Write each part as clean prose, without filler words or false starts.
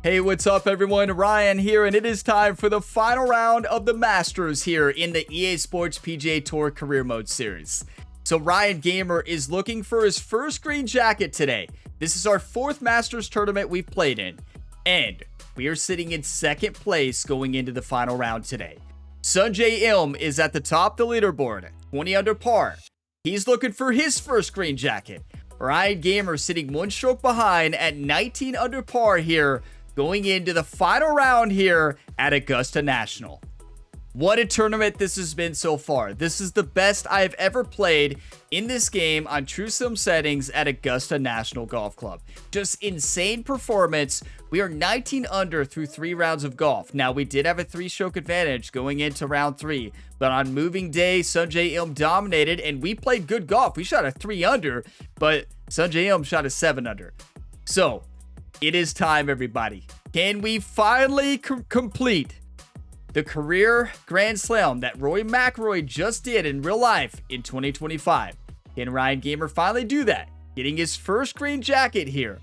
Hey, what's up everyone? Ryan here, and it is time for the final round of the Masters here in the EA Sports PGA Tour Career Mode Series. So Ryan Gamer is looking for his first green jacket today. This is our fourth Masters tournament we've played in, and we are sitting in second place going into the final round today. Sungjae Im is at the top of the leaderboard, 20 under par. He's looking for his first green jacket. Ryan Gamer sitting one stroke behind at 19 under par here, going into the final round here at Augusta National. What a tournament this has been so far. This is the best I have ever played in this game on True Sim settings at Augusta National Golf Club. Just insane performance. We are 19 under through 3 rounds of golf. Now, we did have a 3-stroke advantage going into round 3, but on moving day, Sungjae Im dominated, and we played good golf. We shot a 3 under, but Sungjae Im shot a 7 under. So, it is time, everybody. Can we finally complete the career Grand Slam that Rory McIlroy just did in real life in 2025? Can Ryan Gamer finally do that? Getting his first green jacket here.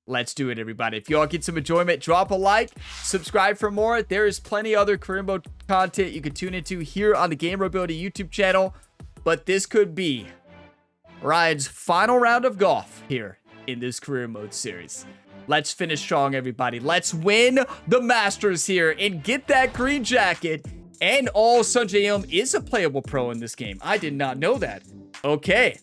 Let's do it, everybody. If y'all get some enjoyment, drop a like, subscribe for more. There is plenty other career mode content you can tune into here on the Gamer Ability YouTube channel. But this could be Ryan's final round of golf here in this career mode series. Let's finish strong, everybody. Let's win the Masters here and get that green jacket. And Sungjae Im is a playable pro in this game. I did not know that. Okay.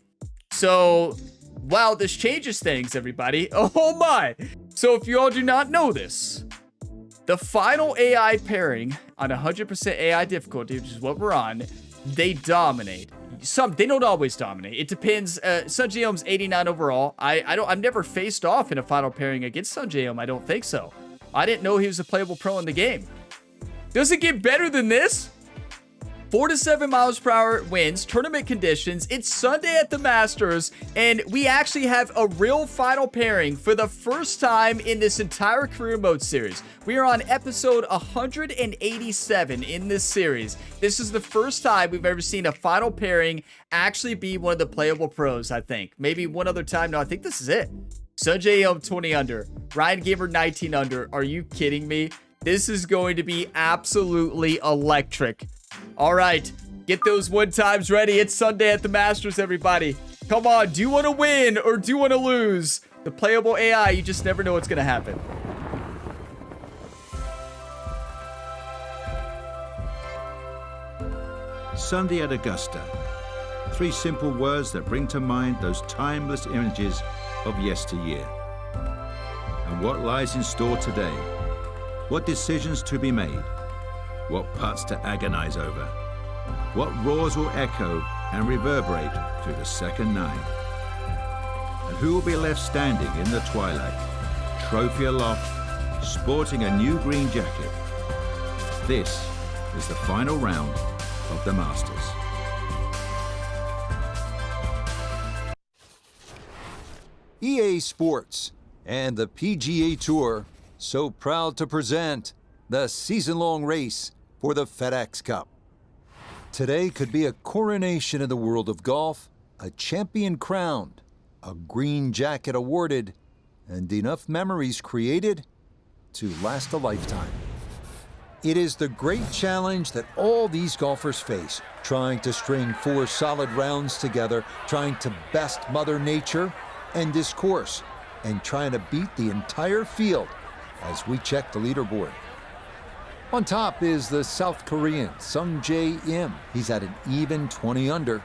So, wow, this changes things, everybody. Oh my. So if you all do not know this, the final AI pairing on 100% AI difficulty, which is what we're on, they dominate. They don't always dominate. It depends. Sungjae Im's 89 overall. I've never faced off in a final pairing against Sungjae Im. I don't think so. I didn't know he was a playable pro in the game. Does it get better than this? 4 to 7 miles per hour winds, tournament conditions. It's Sunday at the Masters, and we actually have a real final pairing for the first time in this entire career mode series. We are on episode 187 in this series. This is the first time we've ever seen a final pairing actually be one of the playable pros, I think. Maybe one other time. No, I think this is it. Sungjae Im 20 under. Ryan Gamer 19 under. Are you kidding me? This is going to be absolutely electric. All right, get those 1 times ready. It's Sunday at the Masters, everybody. Come on, do you want to win or do you want to lose? The playable AI, you just never know what's going to happen. Sunday at Augusta. 3 simple words that bring to mind those timeless images of yesteryear. And what lies in store today? What decisions to be made? What putts to agonize over? What roars will echo and reverberate through the second 9? And who will be left standing in the twilight, trophy aloft, sporting a new green jacket? This is the final round of the Masters. EA Sports and the PGA Tour so proud to present the season-long race for the FedEx Cup. Today could be a coronation in the world of golf, a champion crowned, a green jacket awarded, and enough memories created to last a lifetime. It is the great challenge that all these golfers face, trying to string 4 solid rounds together, trying to best Mother Nature and this course, and trying to beat the entire field as we check the leaderboard. On top is the South Korean Sungjae Im. He's at an even 20 under.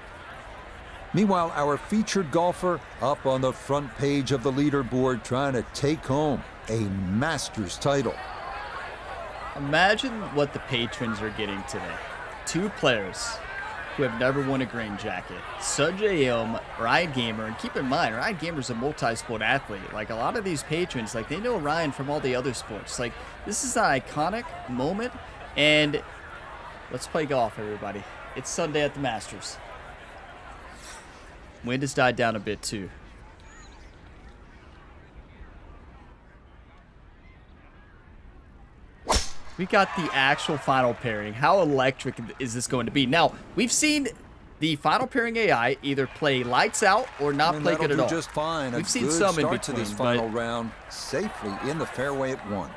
Meanwhile, our featured golfer up on the front page of the leaderboard trying to take home a Masters title. Imagine what the patrons are getting today. 2 players who have never won a green jacket. Sungjae Im, Ryan Gamer, and keep in mind, Ryan Gamer's a multi-sport athlete. Like, a lot of these patrons, like, they know Ryan from all the other sports. Like, this is an iconic moment, and let's play golf, everybody. It's Sunday at the Masters. Wind has died down a bit, too. We got the actual final pairing. How electric is this going to be? Now, we've seen the final pairing AI either play lights out or not play good at all. Just fine. We've seen some in between. To this final round safely in the fairway at 1.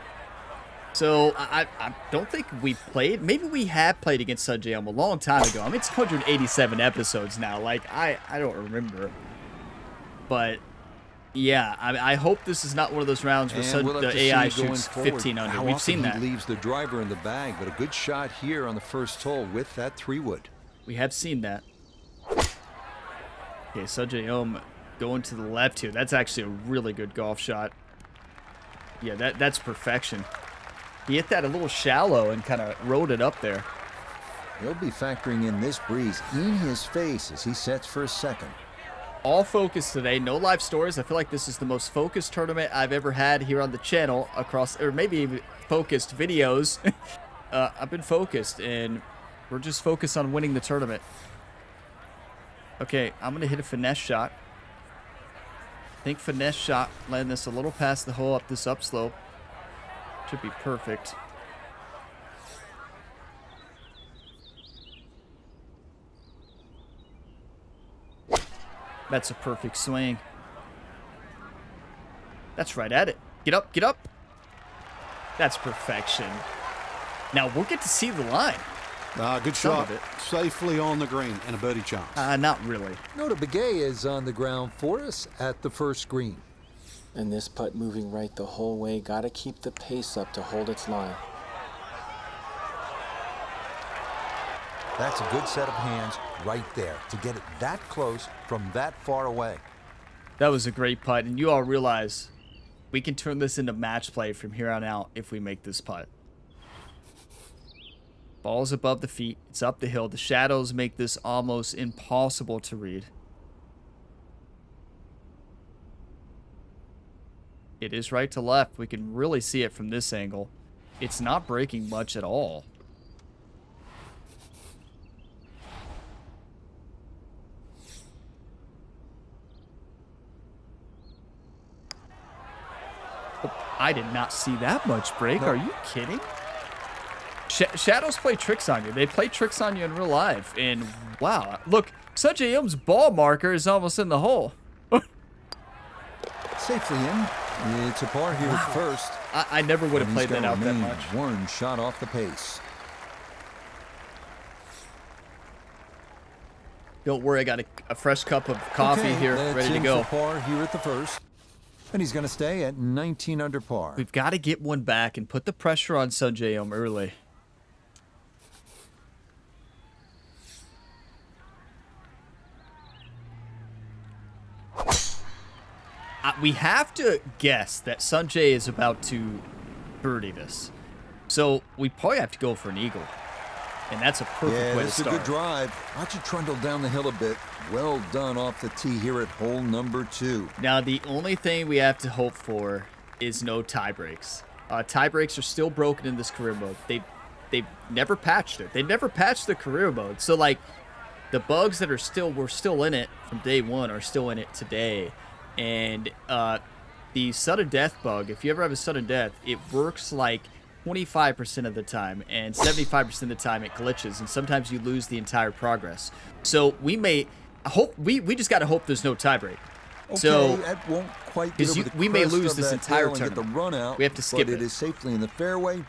So I don't think we played. Maybe we have played against Sungjae a long time ago. I mean, it's 187 episodes now. Like, I don't remember. But yeah, I hope this is not one of those rounds where the AI shoots 15 under. We've seen that. He leaves the driver in the bag, but a good shot here on the first hole with that 3-wood. We have seen that. Okay, Sungjae going to the left here. That's actually a really good golf shot. Yeah, that's perfection. He hit that a little shallow and kind of rode it up there. He'll be factoring in this breeze in his face as he sets for a second. All focus today, no live stories. I feel like this is the most focused tournament I've ever had here on the channel across, or maybe even focused videos. I've been focused, and we're just focused on winning the tournament. Okay, I'm going to hit a finesse shot. I think finesse shot, land this a little past the hole up this upslope. Should be perfect. That's a perfect swing. That's right at it. Get up, get up. That's perfection. Now we'll get to see the line. Good shot. Safely on the green and a birdie chance. Not really. Nota Begay is on the ground for us at the first green. And this putt moving right the whole way. Got to keep the pace up to hold its line. That's a good set of hands right there to get it that close from that far away. That was a great putt, and you all realize we can turn this into match play from here on out if we make this putt. Ball's above the feet. It's up the hill. The shadows make this almost impossible to read. It is right to left. We can really see it from this angle. It's not breaking much at all. Oh, I did not see that much break. Are you kidding? Shadows play tricks on you. They play tricks on you in real life. And wow, look, Sungjae ball marker is almost in the hole. Safely in. It's a par here at first. I never would have played that out that much. One shot off the pace. Don't worry, I got a fresh cup of coffee here, ready to go. For par here at the first. And he's going to stay at 19 under par. We've got to get one back and put the pressure on Sungjae early. We have to guess that Sungjae is about to birdie this. So we probably have to go for an eagle. And that's a perfect way to start. Yeah, it's a good drive. Watch it trundle down the hill a bit. Well done off the tee here at hole number 2. Now, the only thing we have to hope for is no tie breaks. Tie breaks are still broken in this career mode. They've never patched it. They never patched the career mode. So, like, the bugs that were still in it from day one are still in it today. And the sudden death bug, if you ever have a sudden death, it works like 25% of the time, and 75% of the time it glitches, and sometimes you lose the entire progress. So we may hope we just got to hope there's no tiebreak. Okay, so that won't quite get over the we may crest lose of this that entire hill and get tournament. the run out, We have to skip but it. it is safely in the fairway.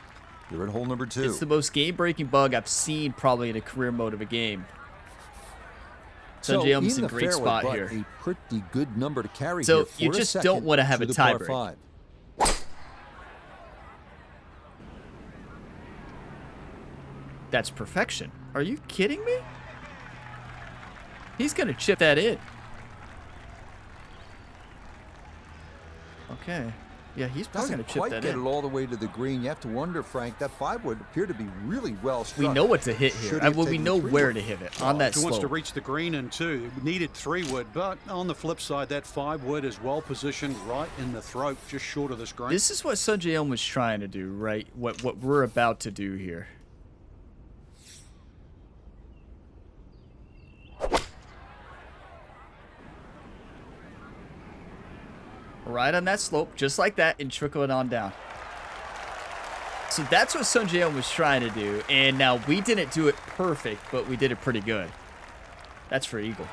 You're at hole number 2. It's the most game-breaking bug I've seen probably in a career mode of a game. Sungjae in a great spot here. A pretty good number to carry So here for you a just second don't want to have a through the par tiebreak. 5. That's perfection. Are you kidding me? He's going to chip that in. Okay. Yeah, he's probably going to chip that Doesn't quite get in. it all the way to the green. You have to wonder, Frank, that 5 would appear to be really well struck. We know what to hit here. Should have We taken know 3 where wood. to hit it on that If he wants to slope. reach the green in 2, it needed 3 wood, but on the flip side, that 5 wood is well positioned right in the throat, just short of the screen. This is what Sungjae was trying to do, right? What we're about to do here. Right on that slope, just like that, and trickle it on down. So that's what Sungjae was trying to do, and now we didn't do it perfect, but we did it pretty good. That's for eagle.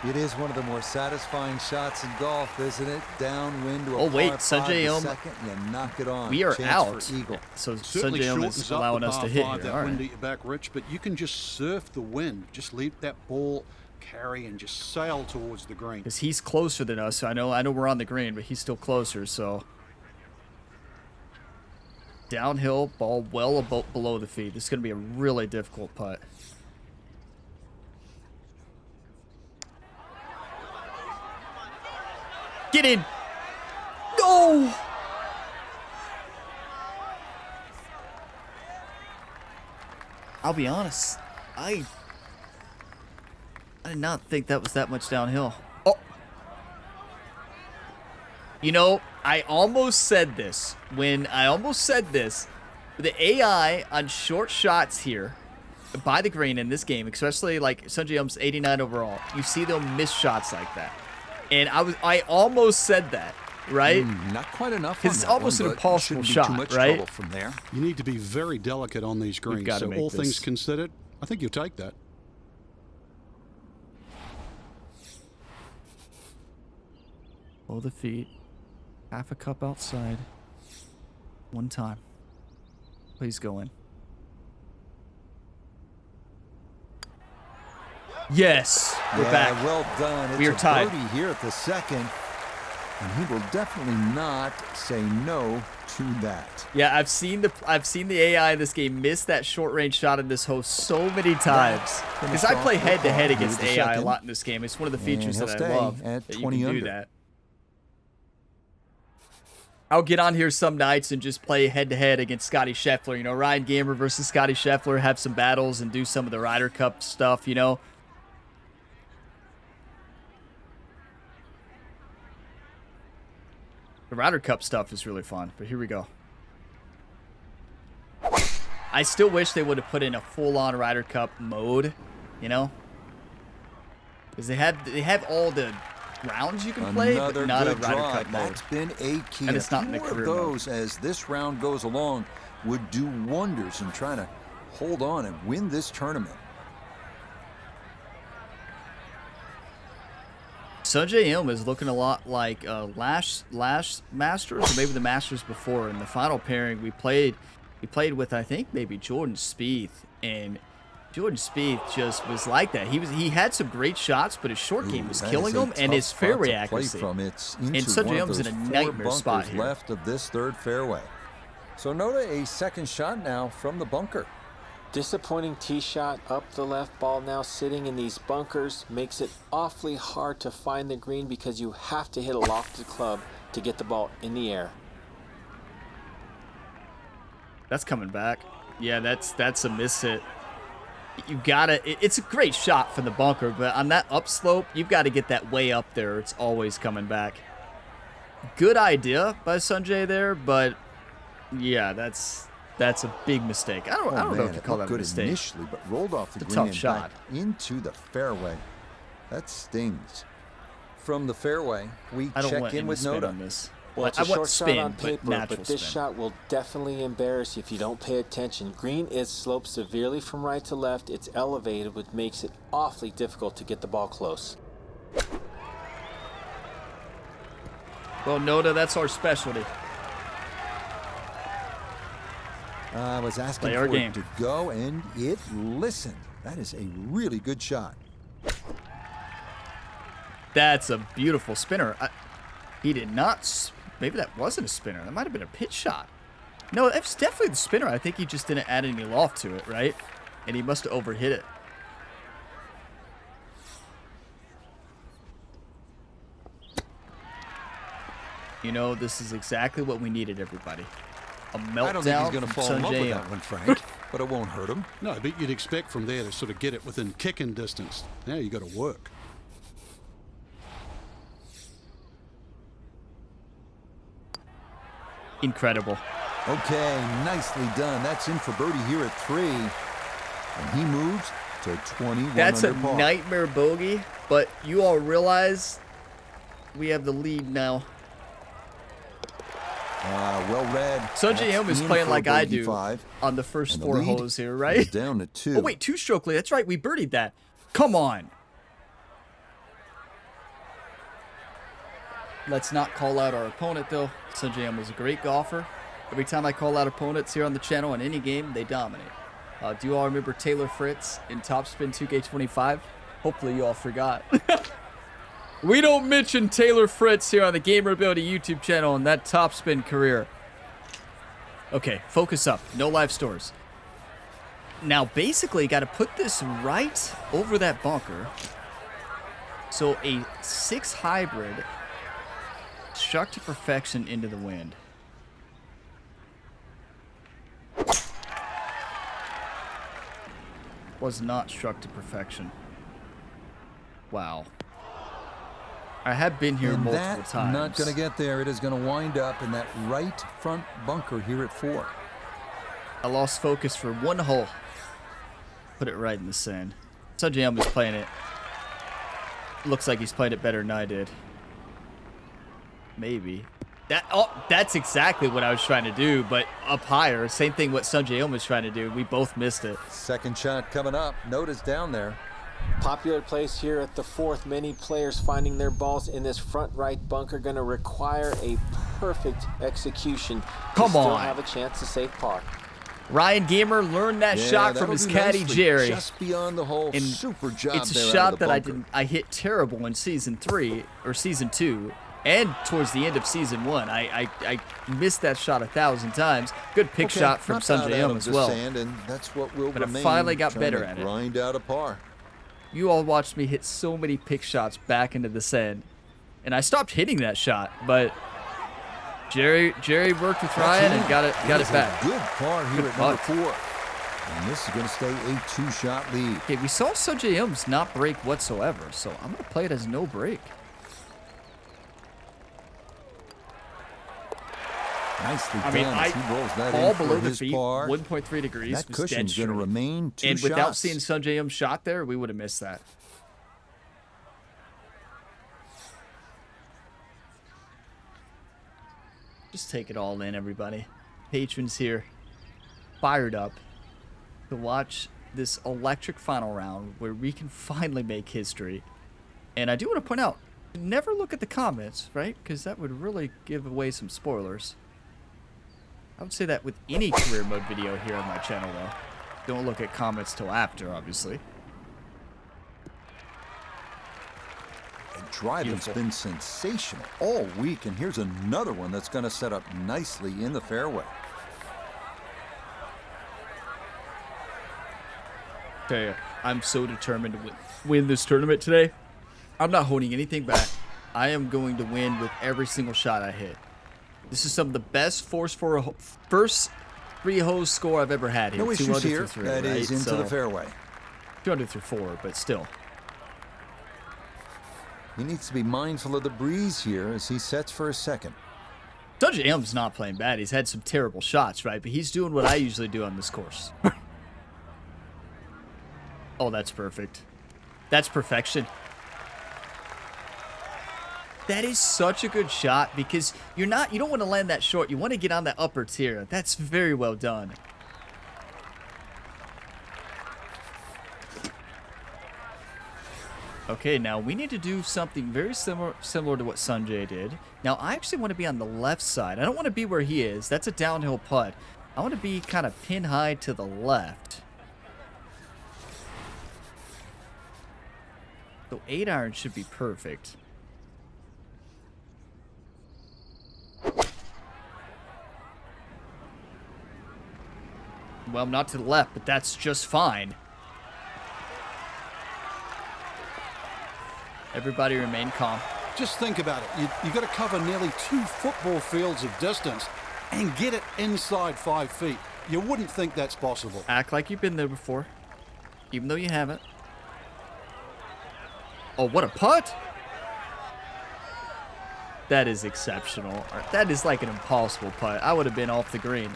It is one of the more satisfying shots in golf, isn't it? Downwind to a Oh wait, par Sun five, the Jae-Im, second, you knock it on. we are Chance out. for eagle. So Sun Certainly Jae-Im shortens is up allowing the us to par hit five, here. that All wind right. at your back, Rich, but you can just surf the wind. Just leave that ball carry and just sail towards the green. Because he's closer than us. I know we're on the green, but he's still closer, so. Downhill, ball well below the feet. This is going to be a really difficult putt. Get in! No! I'll be honest. I did not think that was that much downhill. Oh! You know, I almost said this. The AI on short shots here by the green in this game, especially like Sun Jae-Im's 89 overall, you see them miss shots like that. And I almost said that, right? Not quite enough on It's that almost one, an but impossible shouldn't be shot, too much right? trouble from there. You need to be very delicate on these greens. gotta So make all this. things considered, I think you'll take that. Below the feet. Half a cup outside. One time. Please go in. Yes, we're back. Well done. It's We are a tied. birdie here at the second, and he will definitely not say no to that. Yeah, I've seen the AI in this game miss that short range shot in this hole so many times. Because I play head to head against the AI a second. lot in this game. It's one of the features he'll that I stay love. at That you 20 can do under. that. I'll get on here some nights and just play head to head against Scotty Scheffler. You know, Ryan Gamer versus Scotty Scheffler, have some battles and do some of the Ryder Cup stuff, you know. The Ryder Cup stuff is really fun, but here we go. I still wish they would have put in a full-on Ryder Cup mode, you know? Because they have all the rounds you can play, but Another not a good Ryder drive. Cup mode. That's been a key. And it's not in the A few more career of mode. those as this round goes along would do wonders in trying to hold on and win this tournament. Sun Jae-Im is looking a lot like last Masters, or maybe the Masters before. In the final pairing, he played with, I think, maybe Jordan Spieth, and Jordan Spieth just was like that. He had some great shots, but his short game was That killing is a him, and tough his spot fairway to play accuracy. from. It's And into Sun one of Jae-Im's in those a four nightmare spot bunkers here. left of this third fairway. So Noda, a second shot now from the bunker. Disappointing tee shot up the left, ball now sitting in these bunkers makes it awfully hard to find the green because you have to hit a lofted club to get the ball in the air. That's coming back. Yeah, that's a miss hit. You gotta. It's a great shot from the bunker, but on that upslope, you've got to get that way up there. It's always coming back. Good idea by Sanjay there, but yeah, that's a big mistake. I don't know if you call that a good mistake. initially, but rolled off the It's a green tough and shot. back into the fairway. That stings. From the fairway, we I don't check want in any with spin Noda. on this. Well, it's I a want short spin, shot on but paper, natural but this spin. shot will definitely embarrass you if you don't pay attention. Green is sloped severely from right to left. It's elevated, which makes it awfully difficult to get the ball close. Well, Noda, that's our specialty. I was asking Play our for game. it to go, and it listened. That is a really good shot. That's a beautiful spinner. He did not. Maybe that wasn't a spinner. That might have been a pitch shot. No, that's definitely the spinner. I think he just didn't add any loft to it, right? And he must have overhit it. You know, this is exactly what we needed, everybody. A meltdown I don't think he's going to from fall in Sun love with Jae-Im. that one, Frank, but it won't hurt him. No, but you'd expect from there to sort of get it within kicking distance. Now you got to work. Incredible. Okay, nicely done. That's in for birdie here at 3. And he moves to 21 That's a under par. nightmare bogey, but you all realize we have the lead now. Well read. Sun That's Jae-Im is in playing for like a I bogey do 5. on the first And the 4 lead holes here, is right? down to 2. Oh, wait, 2-stroke lead. That's right. We birdied that. Come on. Let's not call out our opponent, though. Sanjay was a great golfer. Every time I call out opponents here on the channel in any game, they dominate. Do you all remember Taylor Fritz in Topspin 2K25? Hopefully you all forgot. We don't mention Taylor Fritz here on the Gamer Ability YouTube channel in that Topspin career. Okay, focus up. No live stores. Now, basically, got to put this right over that bunker. So a 6 hybrid struck to perfection into the wind. Was not struck to perfection. Wow. I have been here multiple times. Not going to get there. It is going to wind up in that right front bunker here at 4. I lost focus for 1 hole. Put it right in the sand. Sanjay is playing it. Looks like he's played it better than I did. Maybe. That's exactly what I was trying to do, but up higher. Same thing what Sanjay was trying to do. We both missed it. Second shot coming up. Notice down there. Popular place here at the 4th. Many players finding their balls in this front right bunker. Going to require a perfect execution to still have a chance to save par. Ryan Gamer learned that shot from his caddy Jerry. Just beyond the hole. And super job. It's a shot that I hit terrible in season 3 or season 2 and towards the end of season 1. I missed that shot 1,000 times. Good pick shot from Sanjay as well. And that's what will but I finally got better at it. Grind out a par. You all watched me hit so many pick shots back into the sand, and I stopped hitting that shot, but Jerry worked with Ryan and got it back. Good par here at number 4. And this is going to stay a 2-shot lead. Okay, we saw Sanjay not break whatsoever, so I'm going to play it as no break. Nicely done. He rolls that ball in below for the his feet, par. 1.3 degrees. That cushion's going to remain 2 and shots. without seeing Sanjay shot there, we would have missed that. Just take it all in, everybody. Patrons here, fired up to watch this electric final round where we can finally make history. And I do want to point out, never look at the comments, right? Because that would really give away some spoilers. I would say that with any career mode video here on my channel, though. Don't look at comments till after, obviously. And driving's been sensational all week, and here's another one that's going to set up nicely in the fairway. Tell you, I'm so determined to win this tournament today. I'm not holding anything back. I am going to win with every single shot I hit. This is some of the best first 3 holes score I've ever had here. No issues here. 3, that right? is into the fairway. 200 through 4, but still. He needs to be mindful of the breeze here as he sets for a second. Sanjay not playing bad. He's had some terrible shots, right? But he's doing what I usually do on this course. Oh, that's perfect. That's perfection. That is such a good shot because you don't want to land that short. You want to get on that upper tier. That's very well done. Okay, now we need to do something very similar to what Sanjay did. Now, I actually want to be on the left side. I don't want to be where he is. That's a downhill putt. I want to be kind of pin high to the left. So 8-iron should be perfect. Well, not to the left, but that's just fine. Everybody remain calm. Just think about it. You got to cover nearly 2 football fields of distance and get it inside 5 feet. You wouldn't think that's possible. Act like you've been there before, even though you haven't. Oh, what a putt! That is exceptional. That is like an impossible putt. I would have been off the green.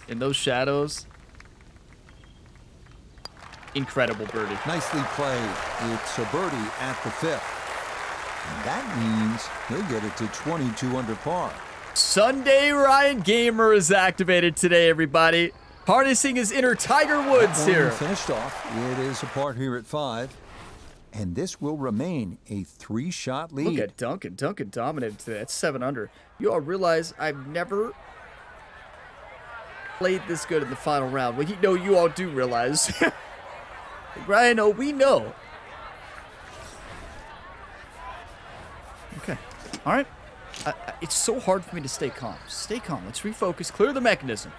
In those shadows. Incredible birdie. Nicely played. It's a birdie at the 5th. And that means he'll get it to 22 under par. Sunday Ryan Gamer is activated today, everybody. Harnessing his inner Tiger Woods here. Finished off. It is a part here at 5. And this will remain a 3-shot lead. Look at Duncan. Duncan dominated today. That's 7 under. You all realize I've never played this good in the final round. Well, you all do realize. Ryan, oh, we know. Okay. All right. It's so hard for me to stay calm. Stay calm. Let's refocus. Clear the mechanism.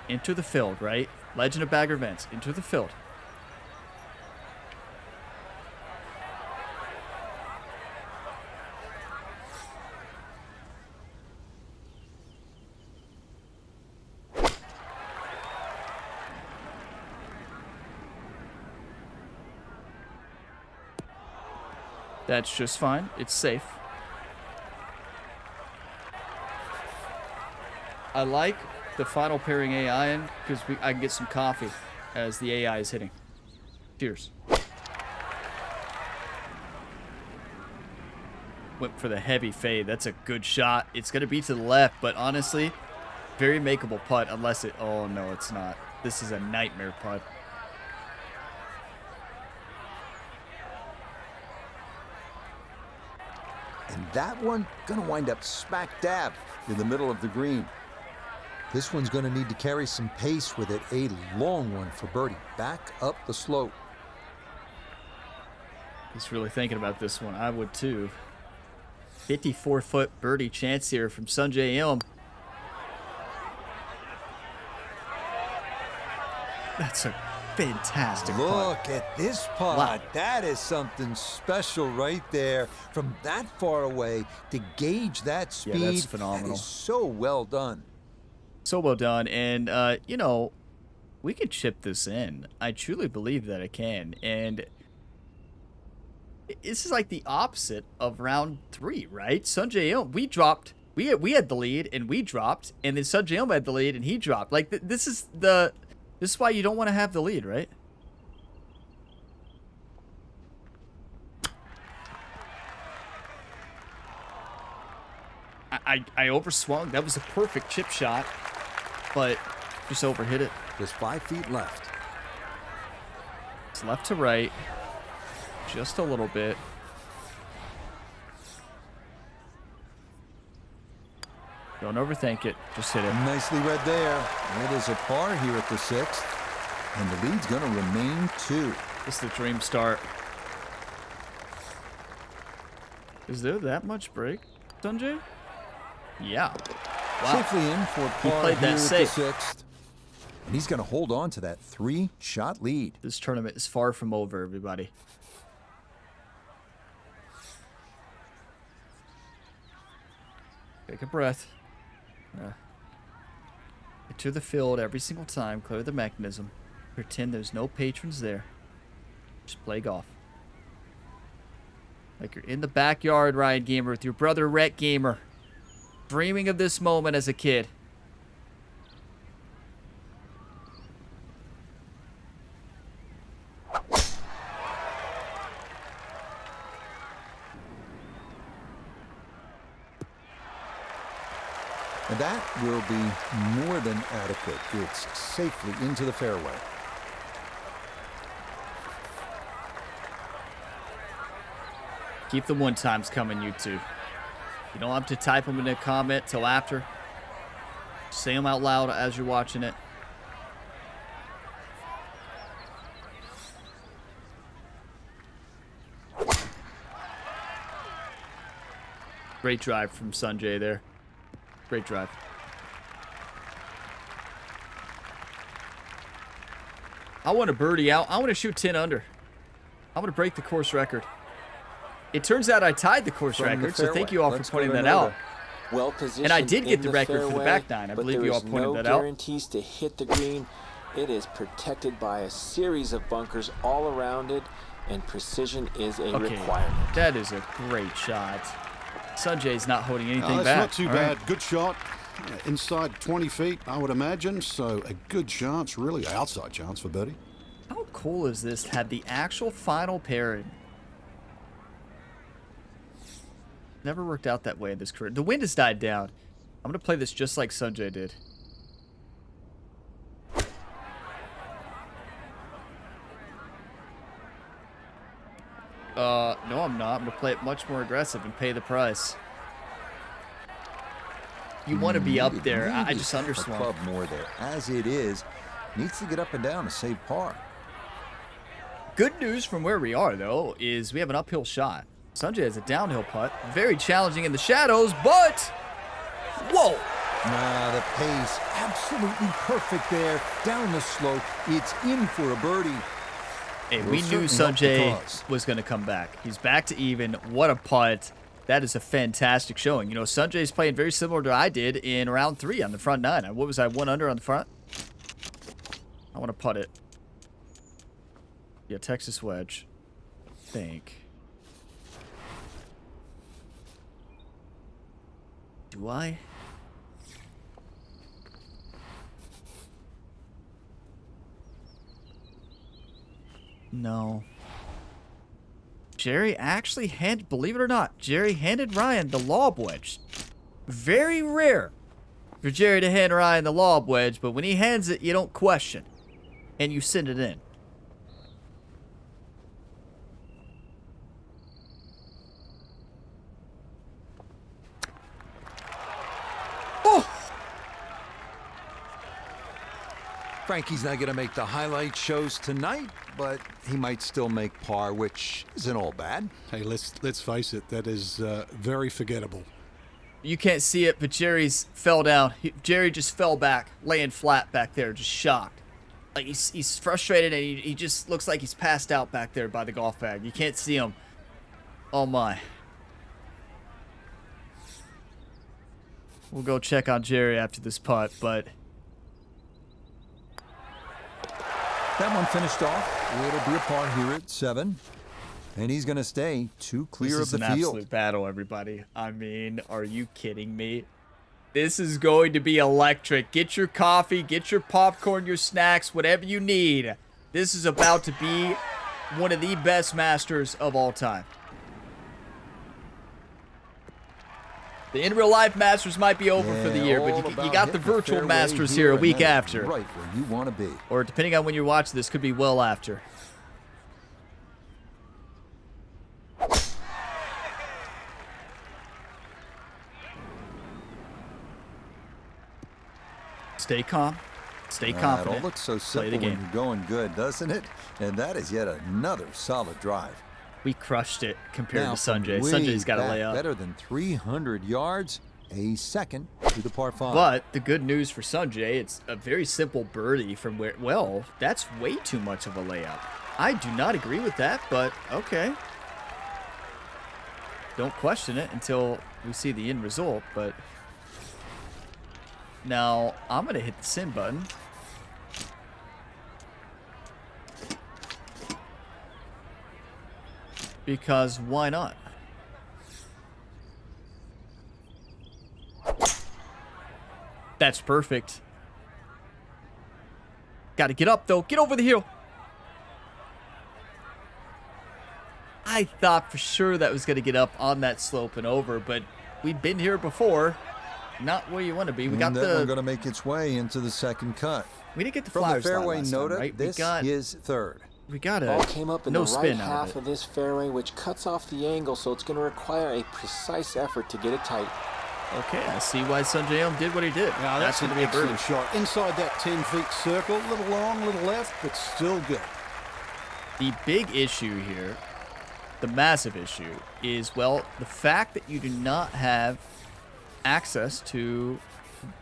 Enter the field, right? Legend of Bagger Vents. Enter the field. That's just fine. It's safe. I like the final pairing AI in because I can get some coffee as the AI is hitting. Cheers. Went for the heavy fade. That's a good shot. It's going to be to the left, but honestly, very makeable putt unless it... Oh, no, it's not. This is a nightmare putt. And that one gonna wind up smack dab in the middle of the green. This one's gonna need to carry some pace with it. A long one for birdie. Back up the slope. He's really thinking about this one. I would too. 54-foot birdie chance here from Sanjay M. That's a fantastic putt. Look at this putt. Wow. That is something special right there. From that far away to gauge that speed. Yeah, that's phenomenal. That is so well done. So well done. And, we can chip this in. I truly believe that it can. And this is like the opposite of round 3, right? Sanjay M, we dropped. We had the lead, and we dropped. And then Sanjay M had the lead, and he dropped. Like, this is why you don't want to have the lead, right? I overswung. That was a perfect chip shot, but just overhit it. Just 5 feet left. It's left to right, just a little bit. Don't overthink it. Just hit it. Nicely read there. It is a par here at the 6th, and the lead's going to remain 2. This is the dream start. Is there that much break, Sanjay? Yeah. Wow. Safely in for He par played here that at safe. the 6th. And he's going to hold on to that 3-shot lead. This tournament is far from over, everybody. Take a breath. Get to the field every single time. Clear the mechanism. Pretend there's no patrons there. Just play golf. Like you're in the backyard, Ryan Gamer, with your brother, Rhett Gamer. Dreaming of this moment as a kid. And that will be more than adequate. It's safely into the fairway. Keep the one-times coming, you two. You don't have to type them in a comment till after. Say them out loud as you're watching it. Great drive from Sanjay there. Great drive. I want to birdie out. I want to shoot 10 under. I want to break the course record. It turns out I tied the course record, so thank you all for pointing that out. Well positioned. And I did get in the record for the fairway, back nine. I but believe you all there is pointed no that out. guarantees to hit the green. It is protected by a series of bunkers all around it, and precision is a requirement. That is a great shot. Sanjay's not holding anything That's back. not too All bad. right. Good shot. Inside 20 feet, I would imagine. So a good chance, really outside chance for birdie. How cool is this to have the actual final pairing? Never worked out that way in this career. The wind has died down. I'm going to play this just like Sanjay did. I'm not. I'm going to play it much more aggressive and pay the price. You want to be up there. I just underswung. Club more there. As it is, needs to get up and down to save par. Good news from where we are, though, is we have an uphill shot. Sanjay has a downhill putt. Very challenging in the shadows, but... Whoa! Nah, the pace, absolutely perfect there. Down the slope, it's in for a birdie. Hey, we knew Sanjay was going to come back. He's back to even. What a putt. That is a fantastic showing. You know, Sanjay's playing very similar to I did in round 3 on the front 9. What was I, 1 under on the front? I want to putt it. Yeah, Texas wedge. Think. Do I? No. Jerry actually believe it or not, Jerry handed Ryan the lob wedge. Very rare for Jerry to hand Ryan the lob wedge, but when he hands it, you don't question. And you send it in. Frankie's not going to make the highlight shows tonight, but he might still make par, which isn't all bad. Hey, let's face it, that is very forgettable. You can't see it, but Jerry's fell down. Jerry just fell back, laying flat back there, just shocked. Like he's frustrated, and he just looks like he's passed out back there by the golf bag. You can't see him. Oh my. We'll go check on Jerry after this putt, but... That one finished off. It'll be a par here at 7. And he's going to stay 2 clear of the field. This is an absolute battle, everybody. I mean, are you kidding me? This is going to be electric. Get your coffee, get your popcorn, your snacks, whatever you need. This is about to be one of the best Masters of all time. The in-real-life Masters might be over for the year, but you got the virtual Masters here a week after. Right where you want to be. Or depending on when you watch this, could be well after. Stay calm. Stay confident. It all looks so simple when you're going good, doesn't it? And that is yet another solid drive. We crushed it compared to Sanjay. Sanjay's got to lay up. Better than 300 yards, a second to the par 5. But the good news for Sanjay, it's a very simple birdie from where, well, that's way too much of a layup. I do not agree with that, but okay. Don't question it until we see the end result, but now I'm going to hit the send button. Because why not? That's perfect. Got to get up, though. Get over the hill. I thought for sure that was going to get up on that slope and over, but we've been here before. Not where you want to be. We got the... We're going to make its way into the second cut. We didn't get the From Flyers the fairway line last nota, time, right? this is third. We got Ball a came up in no the right spin half of this fairway, which cuts off the angle, so it's going to require a precise effort to get it tight. Okay, I see why Sanjay did what he did. Now that's going an to be a birdie. excellent shot. Inside that 10-feet circle, a little long, a little left, but still good. The big issue here, the massive issue, is, well, the fact that you do not have access to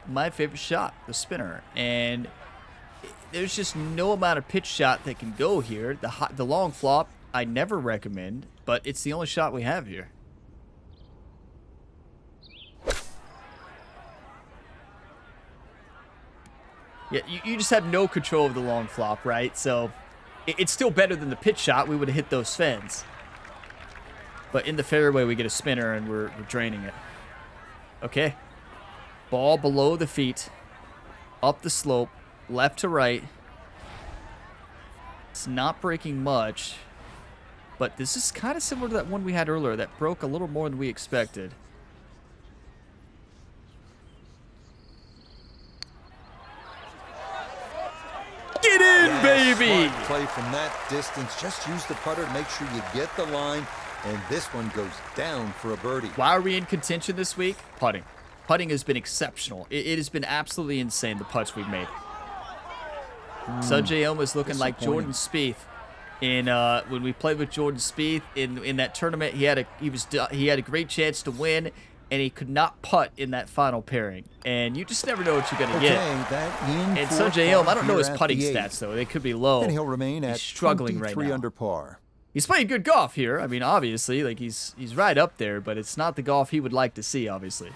my favorite shot, the spinner. And there's just no amount of pitch shot that can go here. The long flop, I never recommend, but it's the only shot we have here. Yeah, you just have no control of the long flop, right? So it's still better than the pitch shot. We would have hit those fens. But in the fairway, we get a spinner, and we're draining it. Okay. Ball below the feet. Up the slope. Left to right. It's not breaking much. But this is kind of similar to that one we had earlier that broke a little more than we expected. Get in, baby! Smart play from that distance. Just use the putter to make sure you get the line And this one goes down for a birdie. Why are we in contention this week? Putting. Putting has been exceptional. It has been absolutely insane, the putts we've made. Sungjae Im was looking like Jordan Spieth. When we played with Jordan Spieth in that tournament, he had a great chance to win, and he could not putt in that final pairing. And you just never know what you're going to get. And Sungjae Im, I don't know his putting stats though; they could be low. And he'll remain at he's struggling right now. under par. He's playing good golf here. I mean, obviously, like he's right up there, but it's not the golf he would like to see, obviously.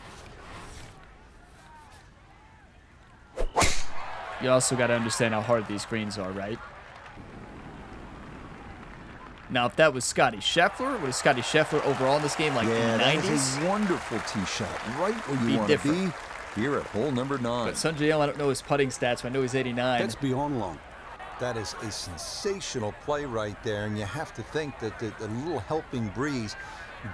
You also got to understand how hard these greens are, right? Now, if that was Scotty Scheffler, what is Scotty Scheffler overall in this game? Like yeah, 90s? That is a wonderful tee shot, right where you want to be here at hole number 9. But Sungjae Im, I don't know his putting stats, but I know he's 89. That's beyond long. That is a sensational play right there, and you have to think that the little helping breeze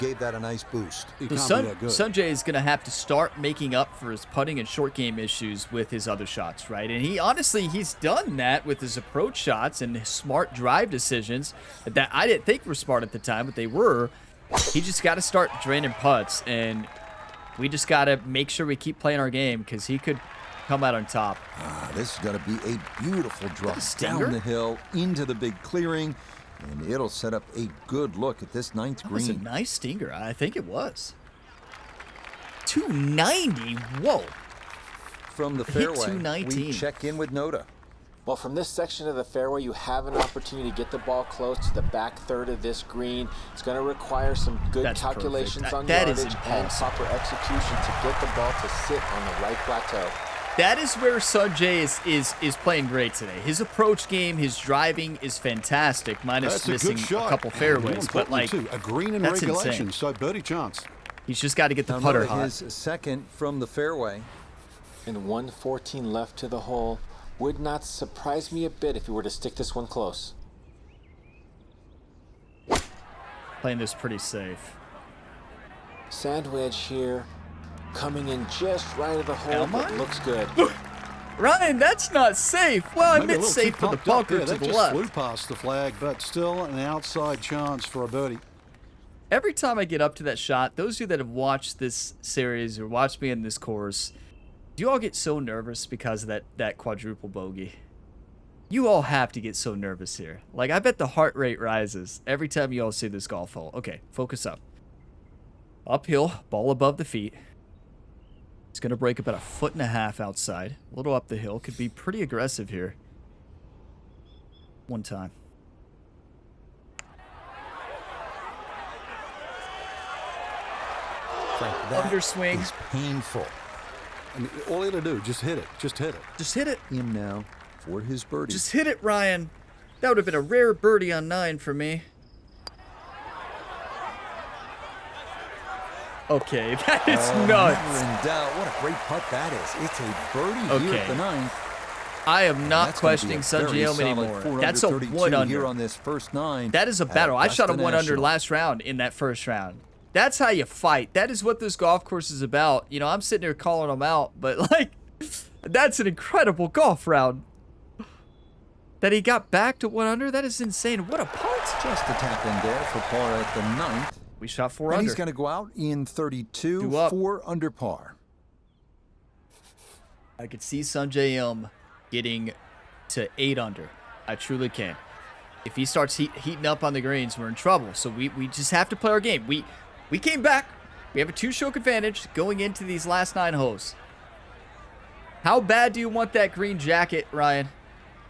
gave that a nice boost. Sungjae is going to have to start making up for his putting and short game issues with his other shots, right? And he's done that with his approach shots and his smart drive decisions that I didn't think were smart at the time, but they were. He just got to start draining putts, and we just got to make sure we keep playing our game because he could come out on top. This is going to be a beautiful drop down the hill into the big clearing. And it'll set up a good look at this 9th green. That was a nice stinger. I think it was. 290. Whoa. From the fairway, 219. we check in with Noda. Well, from this section of the fairway, you have an opportunity to get the ball close to the back third of this green. It's going to require some good calculations on yardage and proper execution to get the ball to sit on the right plateau. That is where Sungjae is playing great today. His approach game, his driving is fantastic, minus missing a couple fairways. But like, a green in regulation, so birdie chance. He's just got to get the putter hot. His second from the fairway. And 114 left to the hole. Would not surprise me a bit if he were to stick this one close. Playing this pretty safe. Sand wedge here. Coming in just right of the hole, but looks good. Ryan, that's not safe. Well, I meant safe for the bunker to the left. That just flew past the flag, but still an outside chance for a birdie. Every time I get up to that shot, those of you that have watched this series or watched me in this course, do you all get so nervous because of that quadruple bogey? You all have to get so nervous here. Like, I bet the heart rate rises every time you all see this golf hole. Okay, focus up. Uphill, ball above the feet. It's going to break about 1.5 feet outside. A little up the hill. Could be pretty aggressive here. One time. Underswing. Is painful. I mean, all you got to do, just hit it. Just hit it. Just hit it. Him now for his birdie. Just hit it, Ryan. That would have been a rare birdie on 9 for me. Okay, that is nuts. Never in doubt. What a great putt that is. It's a birdie here at the 9th. I am not questioning Sungjae Im anymore. That's a 1 under. Here on this first 9. That is a battle. I shot a 1 under last round in that first round. That's how you fight. That is what this golf course is about. You know, I'm sitting here calling them out, but like, that's an incredible golf round. That he got back to 1 under, that is insane. What a putt. Just a tap in there for par at the 9th. We shot 4 and under. He's going to go out in 32, 4 under par. I could see Sungjae Im getting to 8 under. I truly can. If he starts heating up on the greens, we're in trouble. So we just have to play our game. We came back. We have a 2-stroke advantage going into these last 9 holes. How bad do you want that green jacket, Ryan?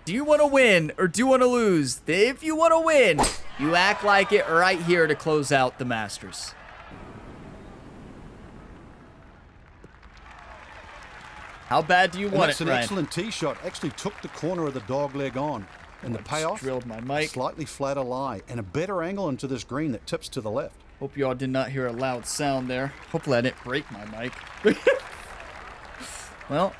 Do you want to win or do you want to lose? If you want to win, you act like it right here to close out the Masters. How bad do you want it, Ryan? That's an excellent tee shot. Actually took the corner of the dog leg on. And the payoff, drilled my mic. Slightly flatter lie and a better angle into this green that tips to the left. Hope you all did not hear a loud sound there. Hopefully I didn't break my mic. Well.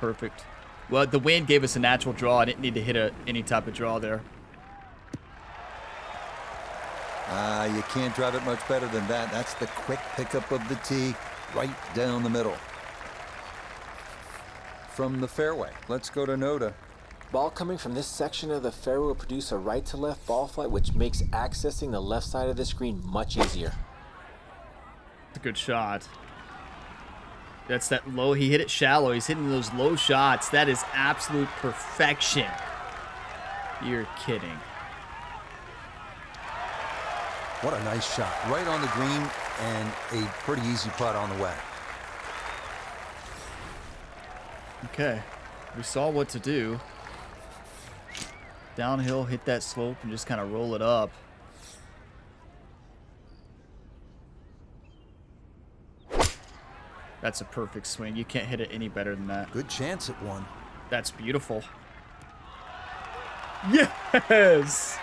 Perfect. Well, the wind gave us a natural draw. I didn't need to hit any type of draw there. You can't drive it much better than that. That's the quick pickup of the tee right down the middle. from the fairway. Let's go to Noda. Ball coming from this section of the fairway will produce a right-to-left ball flight, which makes accessing the left side of the screen much easier. It's a good shot. That's that low. He hit it shallow. He's hitting those low shots. That is absolute perfection. You're kidding. What a nice shot. Right on the green and a pretty easy putt on the way. Okay. We saw what to do. Downhill, hit that slope, and just kind of roll it up. That's a perfect swing. You can't hit it any better than that. Good chance at one. That's beautiful. Yes!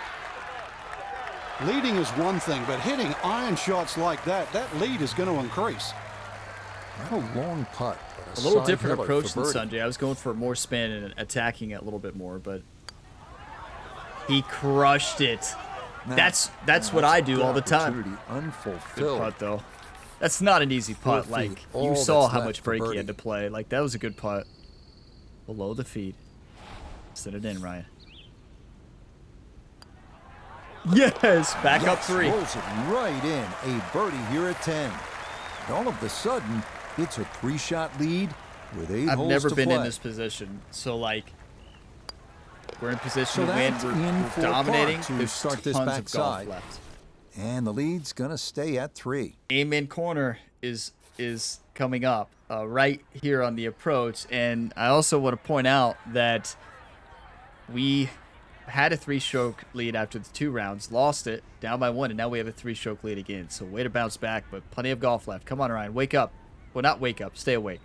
Leading is one thing, but hitting iron shots like that, that lead is going to increase. Not a long putt. A little different approach than Sanjay. I was going for more spin and attacking it a little bit more, but he crushed it. That's what I do all the time. Good putt, though. That's not an easy putt. Like, you saw how much break he had to play. Like, that was a good putt. Below the feet. Send it in, Ryan. Yes! Back up 3. Rolls it right in. A birdie here at 10. And all of a sudden, it's a 3-shot lead with 8 holes to play. I've never been in this position. So, like, we're in position to win. We're dominating. There's start this tons of golf backside. left. And the lead's going to stay at 3. Amen corner is coming up right here on the approach. And I also want to point out that we had a 3-stroke lead after the 2 rounds, lost it, down by 1, and now we have a 3-stroke lead again. So way to bounce back, but plenty of golf left. Come on, Ryan, wake up. Well, not wake up, stay awake.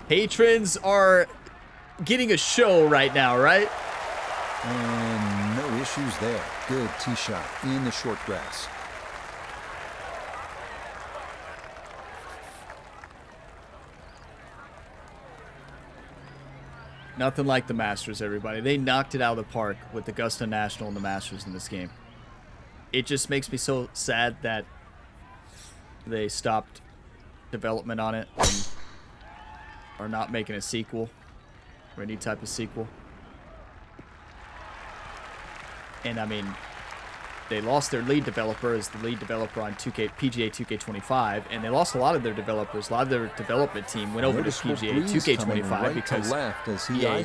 Patrons are getting a show right now, right? And no issues there. Good tee shot in the short grass. Nothing like the Masters, everybody. They knocked it out of the park with Augusta National and the Masters in this game. It just makes me so sad that they stopped development on it and are not making a sequel or any type of sequel. And I mean, they lost their lead developer as the lead developer on PGA 2K25, and they lost a lot of their developers. A lot of their development team went over to PGA 2K25 because EA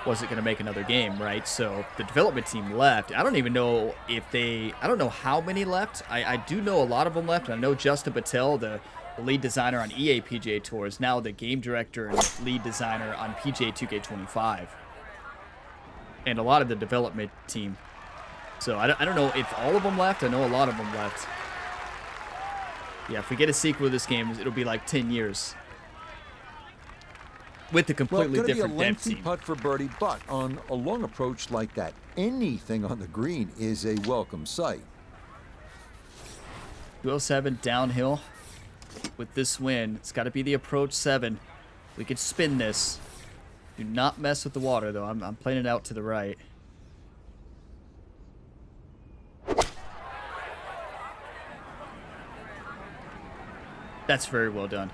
wasn't going to make another game, right? So the development team left. I don't even know if I don't know how many left. I do know a lot of them left, and I know Justin Patel, the lead designer on EA PGA Tour, is now the game director and lead designer on PGA 2K25. And a lot of the development team. So I don't know if all of them left. I know a lot of them left. Yeah, if we get a sequel to this game, it'll be like 10 years. With a completely different dev team. Putt for birdie, but on a long approach like that, anything on the green is a welcome sight. 207 downhill. With this win, it's got to be the approach 7. We could spin this. Do not mess with the water, though. I'm playing it out to the right. That's very well done.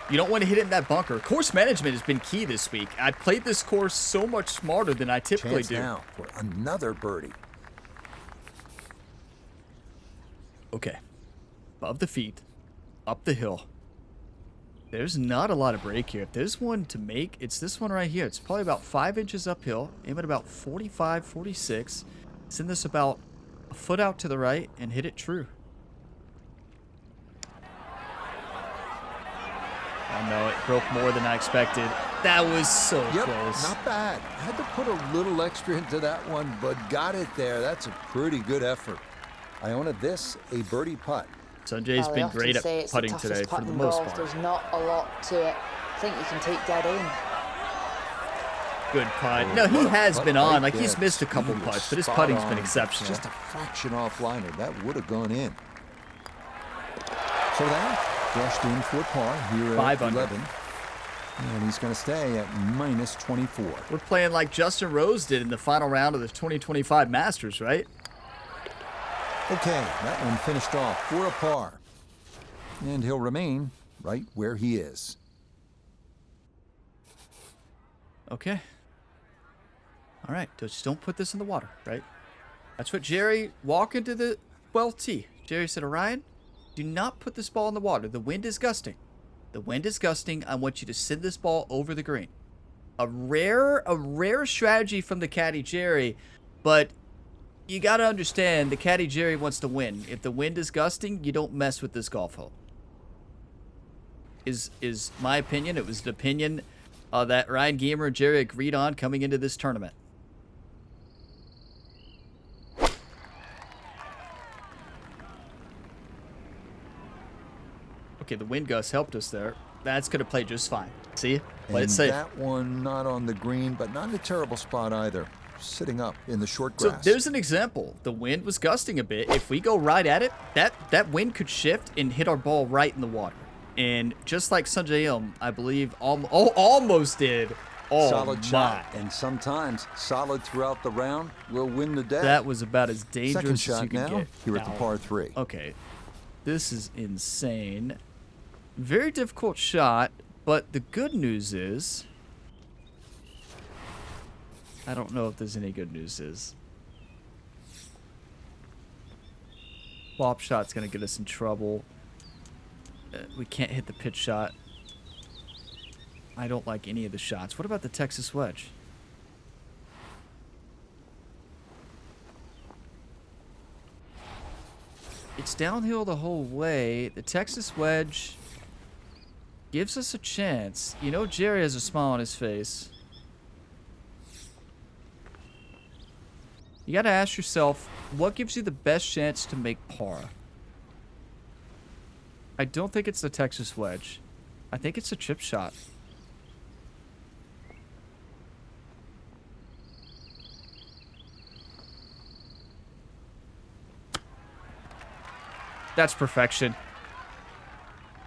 You don't want to hit it in that bunker. Course management has been key this week. I played this course so much smarter than I typically do. Now for another birdie. Okay. Above the feet. Up the hill. There's not a lot of break here. If there's one to make, it's this one right here. It's probably about 5 inches uphill. Aim at about 45, 46. Send this about a foot out to the right and hit it true. Oh no, it broke more than I expected. That was so close. Not bad. Had to put a little extra into that one, but got it there. That's a pretty good effort. Iona, this a birdie putt. Sanjay's been great at putting today for the most part. There's not a lot to it. I think you can take dead in. Good putt. No, he has been on. Like, he's missed a couple putts, but his putting's been exceptional. Just a fraction offliner. That would have gone in. So that brushed in for par here at 11. And he's going to stay at minus 24. We're playing like Justin Rose did in the final round of the 2025 Masters, right? Okay, that one finished off for a par. And he'll remain right where he is. Okay. All right, just don't put this in the water, right? That's what Jerry walked into the 12th tee. Jerry said, Orion, do not put this ball in the water. The wind is gusting. The wind is gusting. I want you to send this ball over the green. A rare strategy from the caddy Jerry, but you got to understand the caddy Jerry wants to win. If the wind is gusting, you don't mess with this golf hole. Is my opinion. It was the opinion that Ryan Gamer and Jerry agreed on coming into this tournament. Okay, the wind gust helped us there. That's going to play just fine. See? Play it safe. That one not on the green, but not in a terrible spot either. Sitting up in the short grass. So there's an example. The wind was gusting a bit. If we go right at it, that wind could shift and hit our ball right in the water. And just like Sanjay, I believe, almost did. Oh, solid shot. And sometimes solid throughout the round will win the day. That was about as dangerous Second as you shot can now, get. here at the par 3. Okay. This is insane. Very difficult shot, but the good news is... I don't know if there's any good news is. Flop shot's going to get us in trouble. We can't hit the pitch shot. I don't like any of the shots. What about the Texas wedge? It's downhill the whole way. The Texas wedge gives us a chance. You know Jerry has a smile on his face. You got to ask yourself, what gives you the best chance to make par? I don't think it's the Texas wedge. I think it's a chip shot. That's perfection.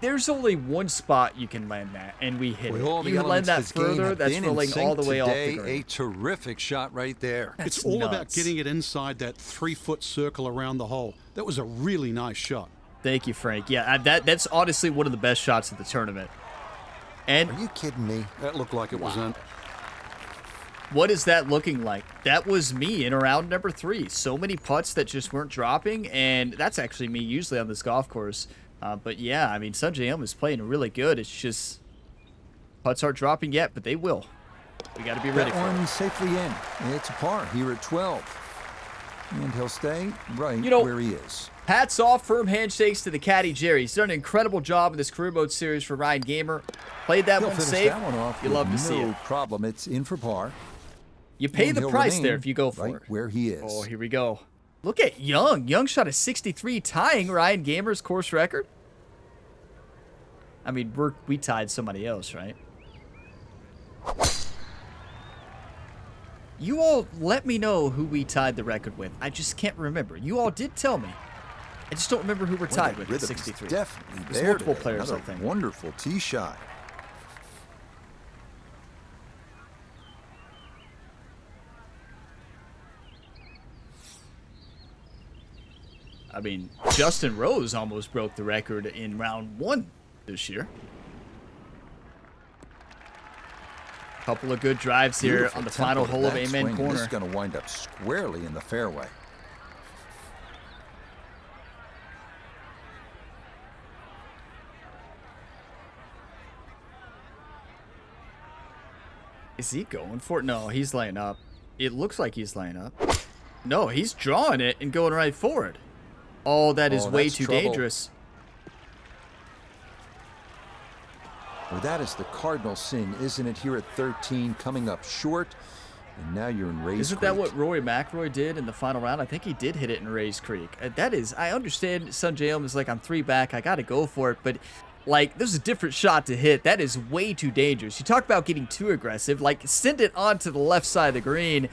There's only one spot you can land that, and we hit it. You can land that further, that's rolling all the way off the green. A terrific shot right there. It's all about getting it inside that 3-foot circle around the hole. That was a really nice shot. Thank you, Frank. Yeah, that's honestly one of the best shots of the tournament. And are you kidding me? That looked like it was in. What is that looking like? That was me in round number 3. So many putts that just weren't dropping, and that's actually me usually on this golf course. But yeah, I mean, Sanjay is playing really good. It's just putts aren't dropping yet, but they will. We got to be ready for it. That one safely in. It's a par here at 12. And he'll stay right where he is. Hats off, firm handshakes to the caddy Jerry. He's done an incredible job in this career mode series for Ryan Gamer. Played that one safe. That one off you love to see it. No problem. It's in for par. You pay the price there if you go for it. Where he is. Oh, here we go. Look at Young. Young shot a 63, tying Ryan Gamer's course record. I mean, we tied somebody else, right? You all let me know who we tied the record with. I just can't remember. You all did tell me. I just don't remember who we're tied with at 63. Definitely There's multiple players, I think. Wonderful tee shot. I mean, Justin Rose almost broke the record in round 1 this year. Couple of good drives here Beautiful on the final hole of Amen Corner. This is going to wind up squarely in the fairway. Is he going for it? No, he's laying up. It looks like he's laying up. No, he's drawing it and going right for it. Oh, that is way too dangerous. Well, that is the cardinal sin, isn't it, here at 13, coming up short, and now you're in Rays Creek. Isn't that what Rory McIlroy did in the final round? I think he did hit it in Rays Creek. That is, I understand Sanjay is like, I'm 3 back, I got to go for it, but like, there's a different shot to hit. That is way too dangerous. You talk about getting too aggressive, like, send it onto the left side of the green.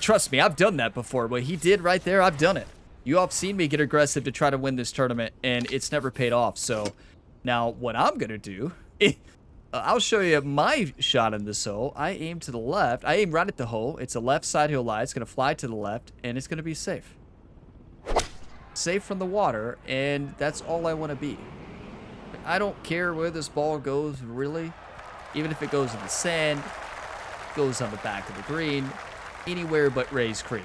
Trust me, I've done that before. What he did right there, I've done it. You all have seen me get aggressive to try to win this tournament, and it's never paid off. So now what I'm going to do, I'll show you my shot in this hole. I aim to the left. I aim right at the hole. It's a left side hill lie. It's going to fly to the left, and it's going to be safe. safe from the water, and that's all I want to be. I don't care where this ball goes, really. Even if it goes in the sand, goes on the back of the green, anywhere but Rays Creek.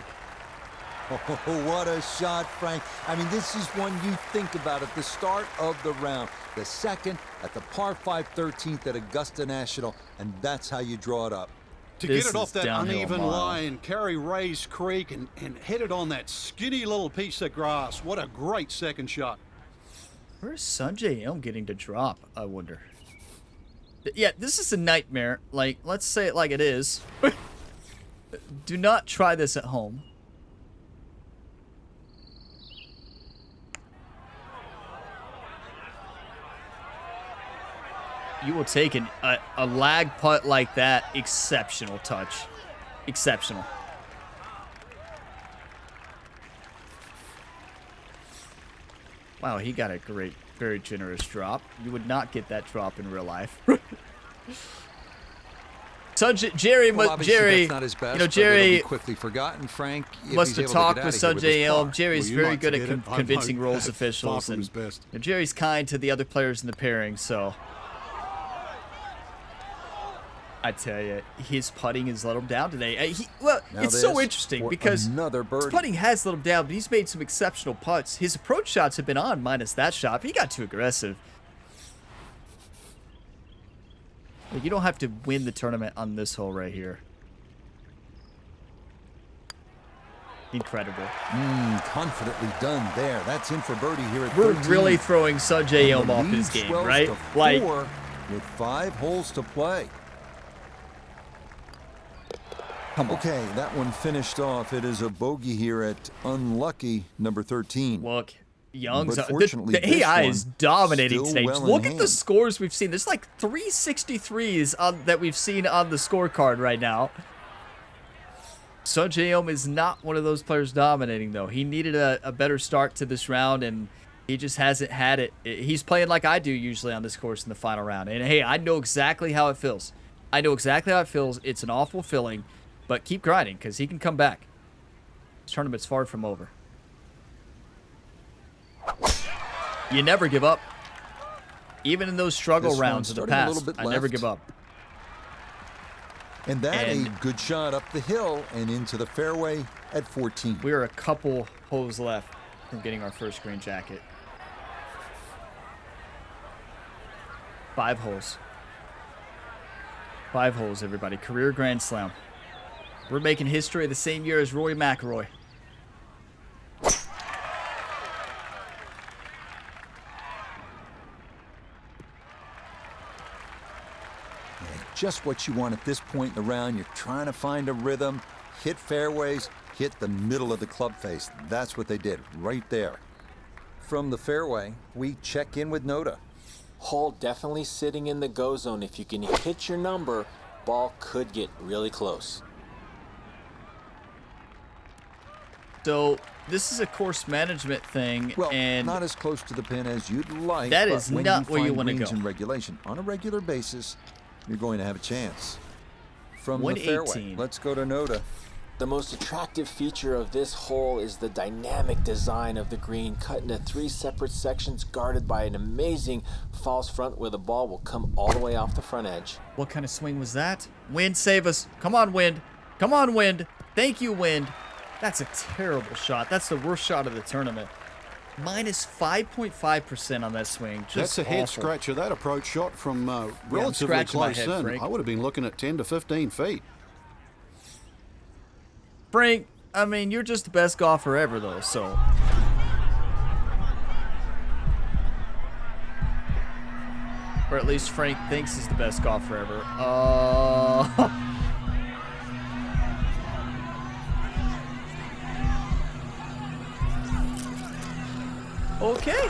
Oh, what a shot, Frank. I mean, this is one you think about at the start of the round. The second at the par 5 13th at Augusta National, and that's how you draw it up. To get it off that uneven line, carry Rays Creek, and hit it on that skinny little piece of grass. What a great second shot. Where's Sanjay Elm getting to drop, I wonder? Yeah, this is a nightmare. Like, let's say it like it is. Do not try this at home. You will take a lag putt like that. Exceptional touch. Exceptional. Wow, he got a great, very generous drop. You would not get that drop in real life. Jerry, that's not his best, you know, Jerry quickly forgotten. Frank must have talked with Sanjay Elm. Jerry's very good at convincing rules officials, and you know, Jerry's kind to the other players in the pairing. So I tell you, his putting has let him down today. It's so interesting because his putting has let him down, but he's made some exceptional putts. His approach shots have been on, minus that shot. He got too aggressive. You don't have to win the tournament on this hole right here. Incredible. Confidently done there. That's in for birdie here at 13. We're really throwing Sanjay Elm off his game, right? Like, with 5 holes to play. Come on. Okay, that one finished off. It is a bogey here at unlucky number 13. Look, Young's the AI is dominating today. Look at the scores we've seen. There's like 363s that we've seen on the scorecard right now. Sanjay Elm is not one of those players dominating, though. He needed a better start to this round, and he just hasn't had it. He's playing like I do usually on this course in the final round. And, hey, I know exactly how it feels. I know exactly how it feels. It's an awful feeling. But keep grinding, because he can come back. This tournament's far from over. You never give up. Even in those struggle rounds of the past, I never give up. And a good shot up the hill and into the fairway at 14. We are a couple holes left from getting our first green jacket. 5 holes. 5 holes, everybody. Career Grand Slam. We're making history the same year as Rory McIlroy. Just what you want at this point in the round. You're trying to find a rhythm, hit fairways, hit the middle of the club face. That's what they did right there. From the fairway, we check in with Noda. Hole definitely sitting in the go zone. If you can hit your number, ball could get really close. So this is a course management thing, well, and not as close to the pin as you'd like. That is not where you want to go. In regulation, on a regular basis, you're going to have a chance. From the fairway, let's go to Noda. The most attractive feature of this hole is the dynamic design of the green, cut into 3 separate sections, guarded by an amazing false front where the ball will come all the way off the front edge. What kind of swing was that? Wind, save us. Come on, wind. Come on, wind. Thank you, wind. That's a terrible shot. That's the worst shot of the tournament. Minus 5.5% on that swing. Just That's a head scratcher. That approach shot from relatively close in. Frank. I would have been looking at 10 to 15 feet. Frank, I mean, you're just the best golfer ever, though, so. Or at least Frank thinks he's the best golfer ever. Okay.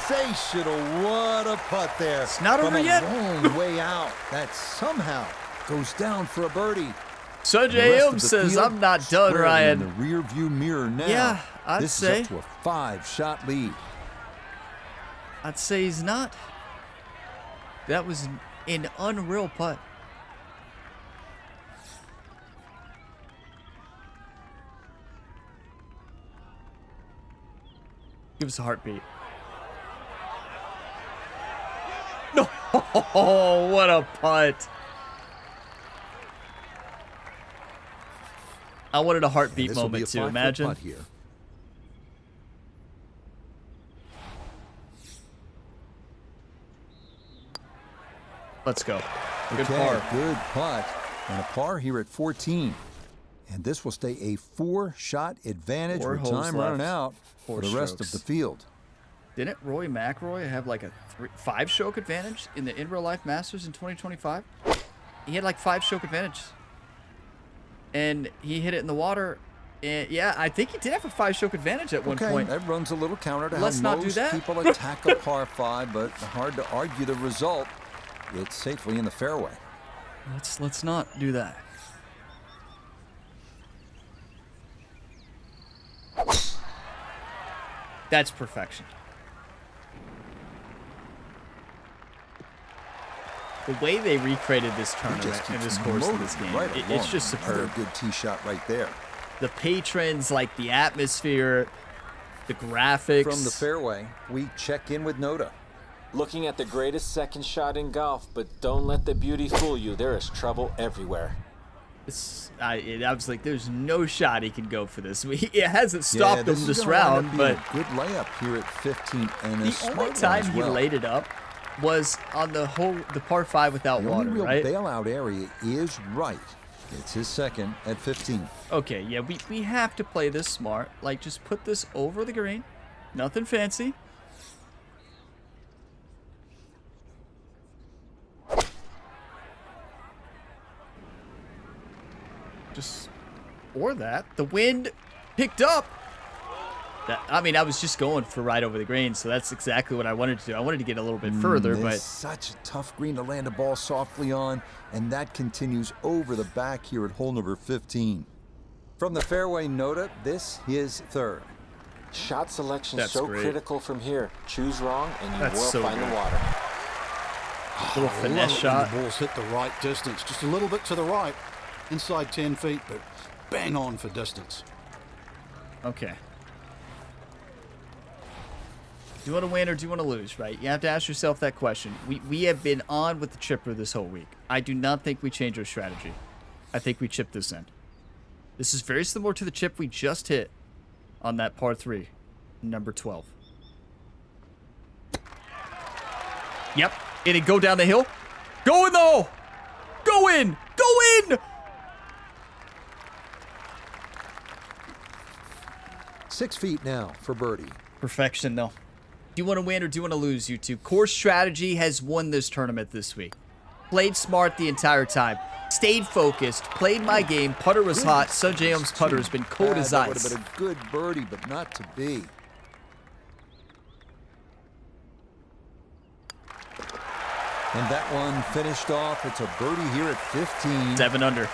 Sensational. What a putt there. It's not over yet. From a long way out. That somehow goes down for a birdie. Sanjay Elm says, I'm not done, Ryan. In the rear view mirror now. Yeah, I'd say. This is up to a 5-shot lead. I'd say he's not. That was an unreal putt. Give us a heartbeat. No! Oh, what a putt. I wanted a heartbeat moment too. Imagine. Here. Let's go. Good Okay, par. good putt. And a par here at 14. And this will stay a 4-shot advantage Four with holes time running left. out Four for the rest of strokes. the field. Didn't Rory McIlroy have like a 5-stroke advantage in the in real life Masters in 2025? He had like 5-stroke advantage. And he hit it in the water. And yeah, I think he did have a 5-stroke advantage at one point. That runs a little counter to Let's how not do most that. people attack a par 5, but hard to argue the result. It's safely in the fairway. Let's not do that. That's perfection. The way they recreated this tournament and this course in this game, it's just superb. Another good tee shot right there. The patrons, like the atmosphere, the graphics. From the fairway, we check in with Noda. Looking at the greatest second shot in golf, but don't let the beauty fool you. There is trouble everywhere. I was like, there's no shot he can go for this. It hasn't stopped him this round, but a good layup here at 15, and the only time he laid it up was on the par 5 without water, the only real right? bailout area is right. It's his second at 15. Okay, yeah, we have to play this smart. Like, just put this over the green. Nothing fancy. Or that. The wind picked up. I mean, I was just going for right over the green, so that's exactly what I wanted to do. I wanted to get a little bit further, but... Such a tough green to land a ball softly on, and that continues over the back here at hole number 15. From the fairway, Noda, this is third. Shot selection That's so great. critical from here. Choose wrong, and you That's will so find good. the water. Little I finesse love it when shot. the balls hit the right distance, just a little bit to the right, inside 10 feet, but bang on for distance. Okay. Do you want to win or do you want to lose, right? You have to ask yourself that question. We have been on with the chipper this whole week. I do not think we change our strategy. I think we chip this in. This is very similar to the chip we just hit on that par 3, number 12. Yep. And it go down the hill. Go in, though! Go in! Go in! 6 feet now for birdie. Perfection, though. Do you want to win or do you want to lose, YouTube? Course strategy has won this tournament this week. Played smart the entire time. Stayed focused. Played my game. Putter was hot. Sungjae Ohm's putter has been cold as That would ice. have been a good birdie, but not to be. And that one finished off. It's a birdie here at 15. 7 under.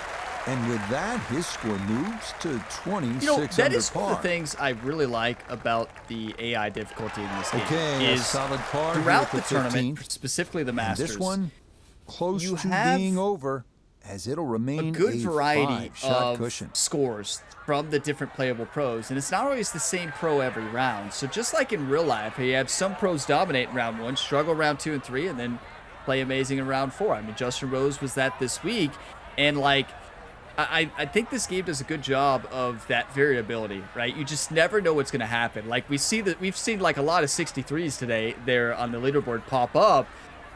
And with that, his score moves to 26 You know, that under is par. one of the things I really like about the AI difficulty in this game. Okay, a is solid par here throughout at the the tournament, 15th. specifically the And Masters, this one close you to have being over, as it'll a remain good variety 5-shot of cushion. scores from the different playable pros, and it's not always the same pro every round. So just like in real life, you have some pros dominate in round 1, struggle round 2 and 3, and then play amazing in round 4. I mean, Justin Rose was that this week, and like I think this game does a good job of that variability, right? You just never know what's going to happen. Like we've seen like a lot of 63s today there on the leaderboard pop up,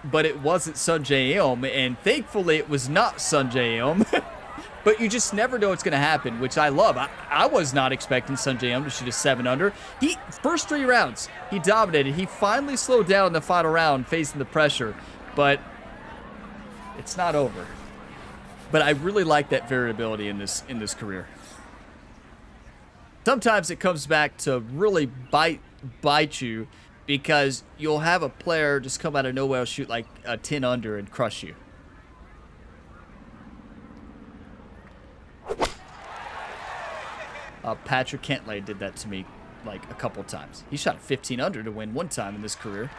but it wasn't Sungjae Ohn, and thankfully it was not Sungjae Ohn. But you just never know what's going to happen, which I love. I was not expecting Sungjae Ohn to shoot a 7 under. First 3 rounds, he dominated. He finally slowed down in the final round, facing the pressure, but it's not over. But I really like that variability in this career. Sometimes it comes back to really bite you, because you'll have a player just come out of nowhere, shoot like a 10 under and crush you. Patrick Cantlay did that to me like a couple times. He shot a 15 under to win one time in this career.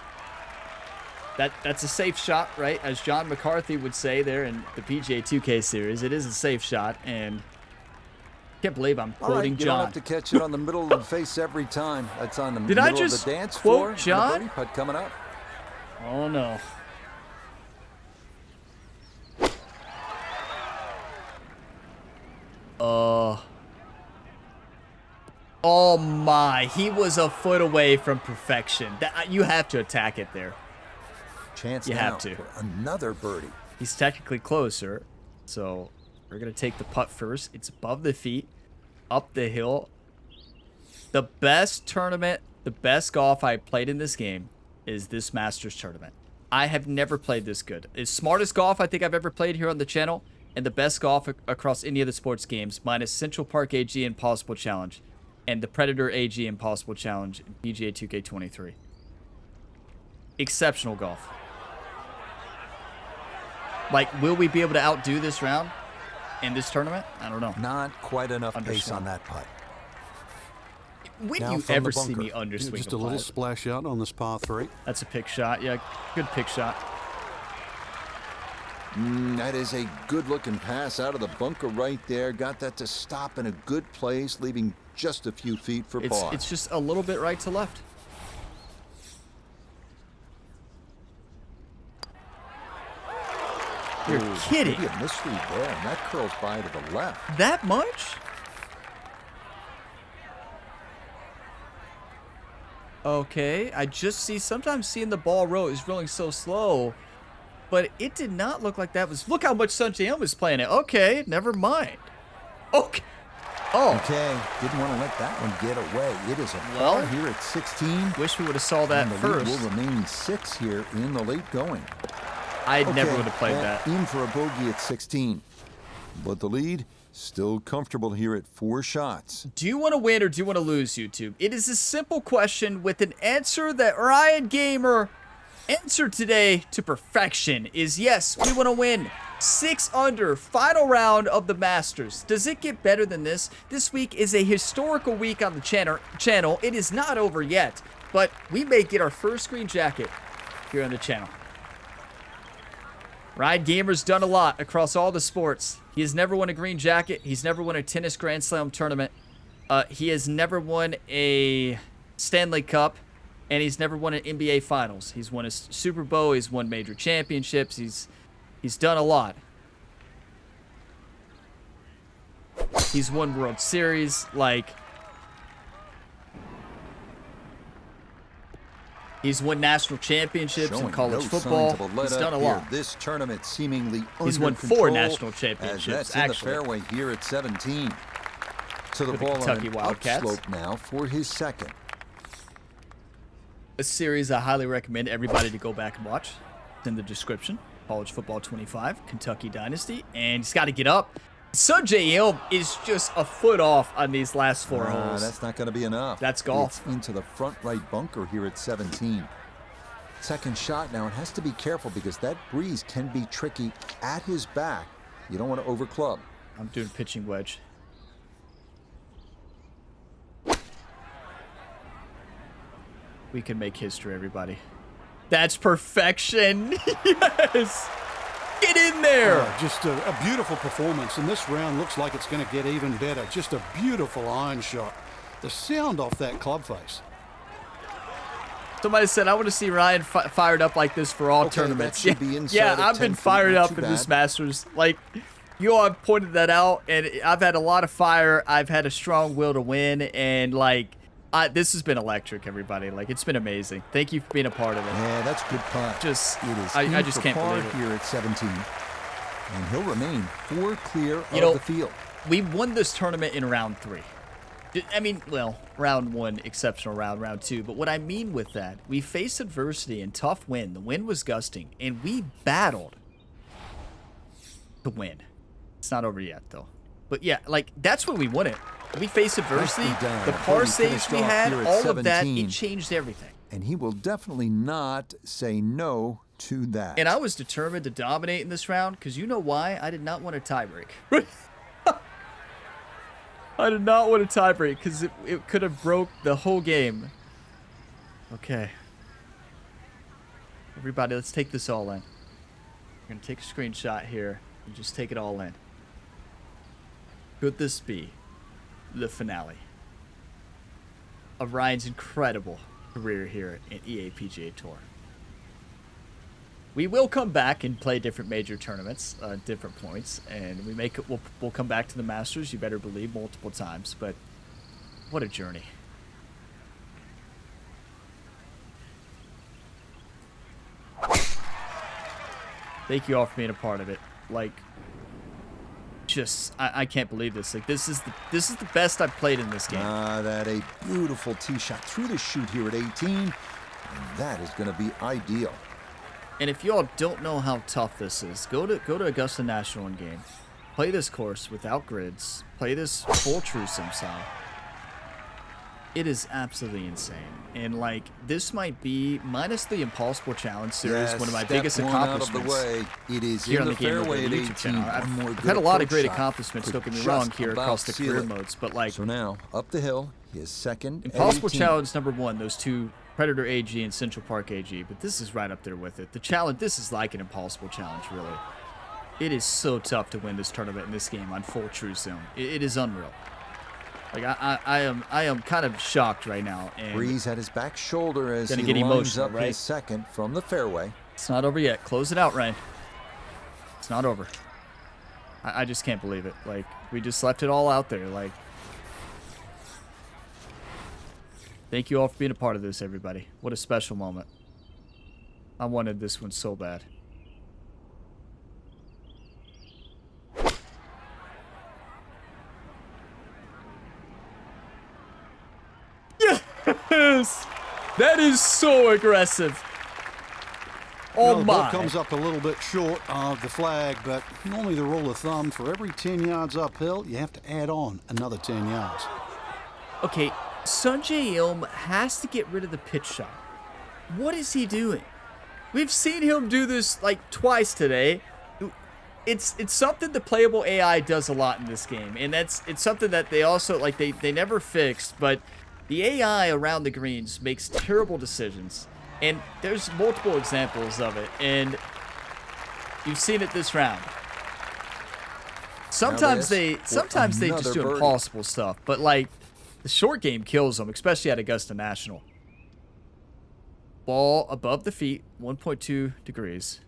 That's a safe shot, right? As John McCarthy would say there in the PGA 2K series, it is a safe shot, and Can't believe I'm All right, quoting you John. don't have to catch it on the middle of the face every time. That's on the Did I middle of just the dance quote floor. John? And a birdie putt coming up. Oh, no. Oh my, he was a foot away from perfection. You have to attack it there. Chance You now have to. for another birdie. He's technically closer, so we're going to take the putt first. It's above the feet, up the hill. The best tournament, the best golf I played in this game is this Masters tournament. I have never played this good. It's smartest golf I think I've ever played here on the channel, and the best golf across any of the sports games, minus Central Park AG Impossible Challenge, and the Predator AG Impossible Challenge in PGA 2K23. Exceptional golf. Like, will we be able to outdo this round in this tournament? I don't know. Not quite enough pace on that putt. When Now do you from ever the see me bunker. underswing Just a a little putt? splash out on this par 3. That's a pick shot. Yeah, good pick shot. That is a good-looking pass out of the bunker right there. Got that to stop in a good place, leaving just a few feet for par. It's just a little bit right to left. You're kidding. Maybe a misread there, and that curls by to the left. That much? Okay, I just see sometimes seeing the ball roll is rolling so slow, but it did not look like that was. Look how much Sunshine Elm is playing it. Okay, never mind. Okay. Oh. Okay, didn't want to let that one get away. It is a Well, par here at 16. Wish we would have saw that And the lead first. will remain 6 here in the late going. I never Okay, would have played that. In for a bogey at 16. But the lead, still comfortable here at 4 shots. Do you want to win or do you want to lose, YouTube? It is a simple question with an answer that Ryan Gamer answered today to perfection. Is yes, we want to win. 6 under, final round of the Masters. Does it get better than this? This week is a historical week on the channel. It is not over yet, but we may get our first green jacket here on the channel. Ryan Gamer's done a lot across all the sports. He has never won a green jacket. He's never won a tennis Grand Slam tournament. He has never won a Stanley Cup, and he's never won an NBA Finals. He's won a Super Bowl. He's won major championships. He's done a lot. He's won World Series. Like, he's won national championships in Showing college no football. signs of a He's let-up done a here. lot. This tournament seemingly He's under won 4 control, national as championships, that's in actually. the fairway here at 17. To the For the ball Kentucky on an Wildcats. upslope now for his second. A series I highly recommend everybody to go back and watch. It's in the description. College Football 25, Kentucky Dynasty, and he's got to get up. Sunjay Elm is just a foot off on these last 4 holes. That's not going to be enough. That's golf. It's into the front right bunker here at 17. Second shot now, and has to be careful because that breeze can be tricky at his back. You don't want to overclub. I'm doing pitching wedge. We can make history, everybody. That's perfection. Yes. Get in there. Just a beautiful performance, and this round looks like it's going to get even better. Just a beautiful iron shot. The sound off that club face. Somebody said, I want to see Ryan fired up like this for all Okay, tournaments. that should be inside Yeah, of I've 10 been feet, fired not up too in this bad. Masters. Like, you all have pointed that out, and I've had a lot of fire. I've had a strong will to win, and, like, this has been electric, everybody. Like, it's been amazing. Thank you for being a part of it. Yeah, that's a good putt. Just, It is I in just for can't par believe it. here at 17. And he'll remain 4 clear of know, the field. We won this tournament in round 3. I mean, well, round 1, exceptional round 2. But what I mean with that, we faced adversity and tough wind. The wind was gusting, and we battled to win. It's not over yet, though. But yeah, like, that's when we won it. We faced adversity, Nicely done. the par Cody saves finished we off had, here at all of that, 17. it changed everything. And he will definitely not say no to that. And I was determined to dominate in this round, because you know why? I did not want a tiebreak. I did not want a tiebreak, because it could have broke the whole game. Okay. Everybody, let's take this all in. We're going to take a screenshot here and just take it all in. Could this be the finale of Ryan's incredible career here at EA PGA Tour. We will come back and play different major tournaments, different points, and we'll come back to the Masters, you better believe, multiple times, but what a journey. Thank you all for being a part of it. Like, just, I can't believe this. Like, this is the best I've played in this game. That a beautiful tee shot through the chute here at 18, and that is going to be ideal. And if you all don't know how tough this is, go to Augusta National in game. Play this course without grids. Play this full true sim style. It is absolutely insane. And like, this might be, minus the Impossible Challenge series, one of my biggest accomplishments. Out of the way. It is here in on the fairway at 18. I've had a lot of great accomplishments, don't get me wrong, here across the career modes, but like, so now up the hill, his second. Impossible Challenge #1, those two, Predator AG and Central Park AG, but this is right up there with it. The challenge, this is like an Impossible Challenge, really. It is so tough to win this tournament in this game on full true sim. It is unreal. Like, I am kind of shocked right now. And Breeze at his back shoulder as he lines up his second from the fairway. It's not over yet. Close it out, Ryan. It's not over. I just can't believe it. Like, we just left it all out there. Like, thank you all for being a part of this, everybody. What a special moment. I wanted this one so bad. Yes! That is so aggressive. Oh the my. ball comes up a little bit short of the flag, but normally the rule of thumb, for every 10 yards uphill, you have to add on another 10 yards. Okay, Sungjae Im has to get rid of the pitch shot. What is he doing? We've seen him do this like twice today. It's something the playable AI does a lot in this game, and it's something that they also, like, they never fixed, but the AI around the greens makes terrible decisions, and there's multiple examples of it, and you've seen it this round. Sometimes they just do impossible stuff, but like, the short game kills them, especially at Augusta National. Ball above the feet, 1.2 degrees.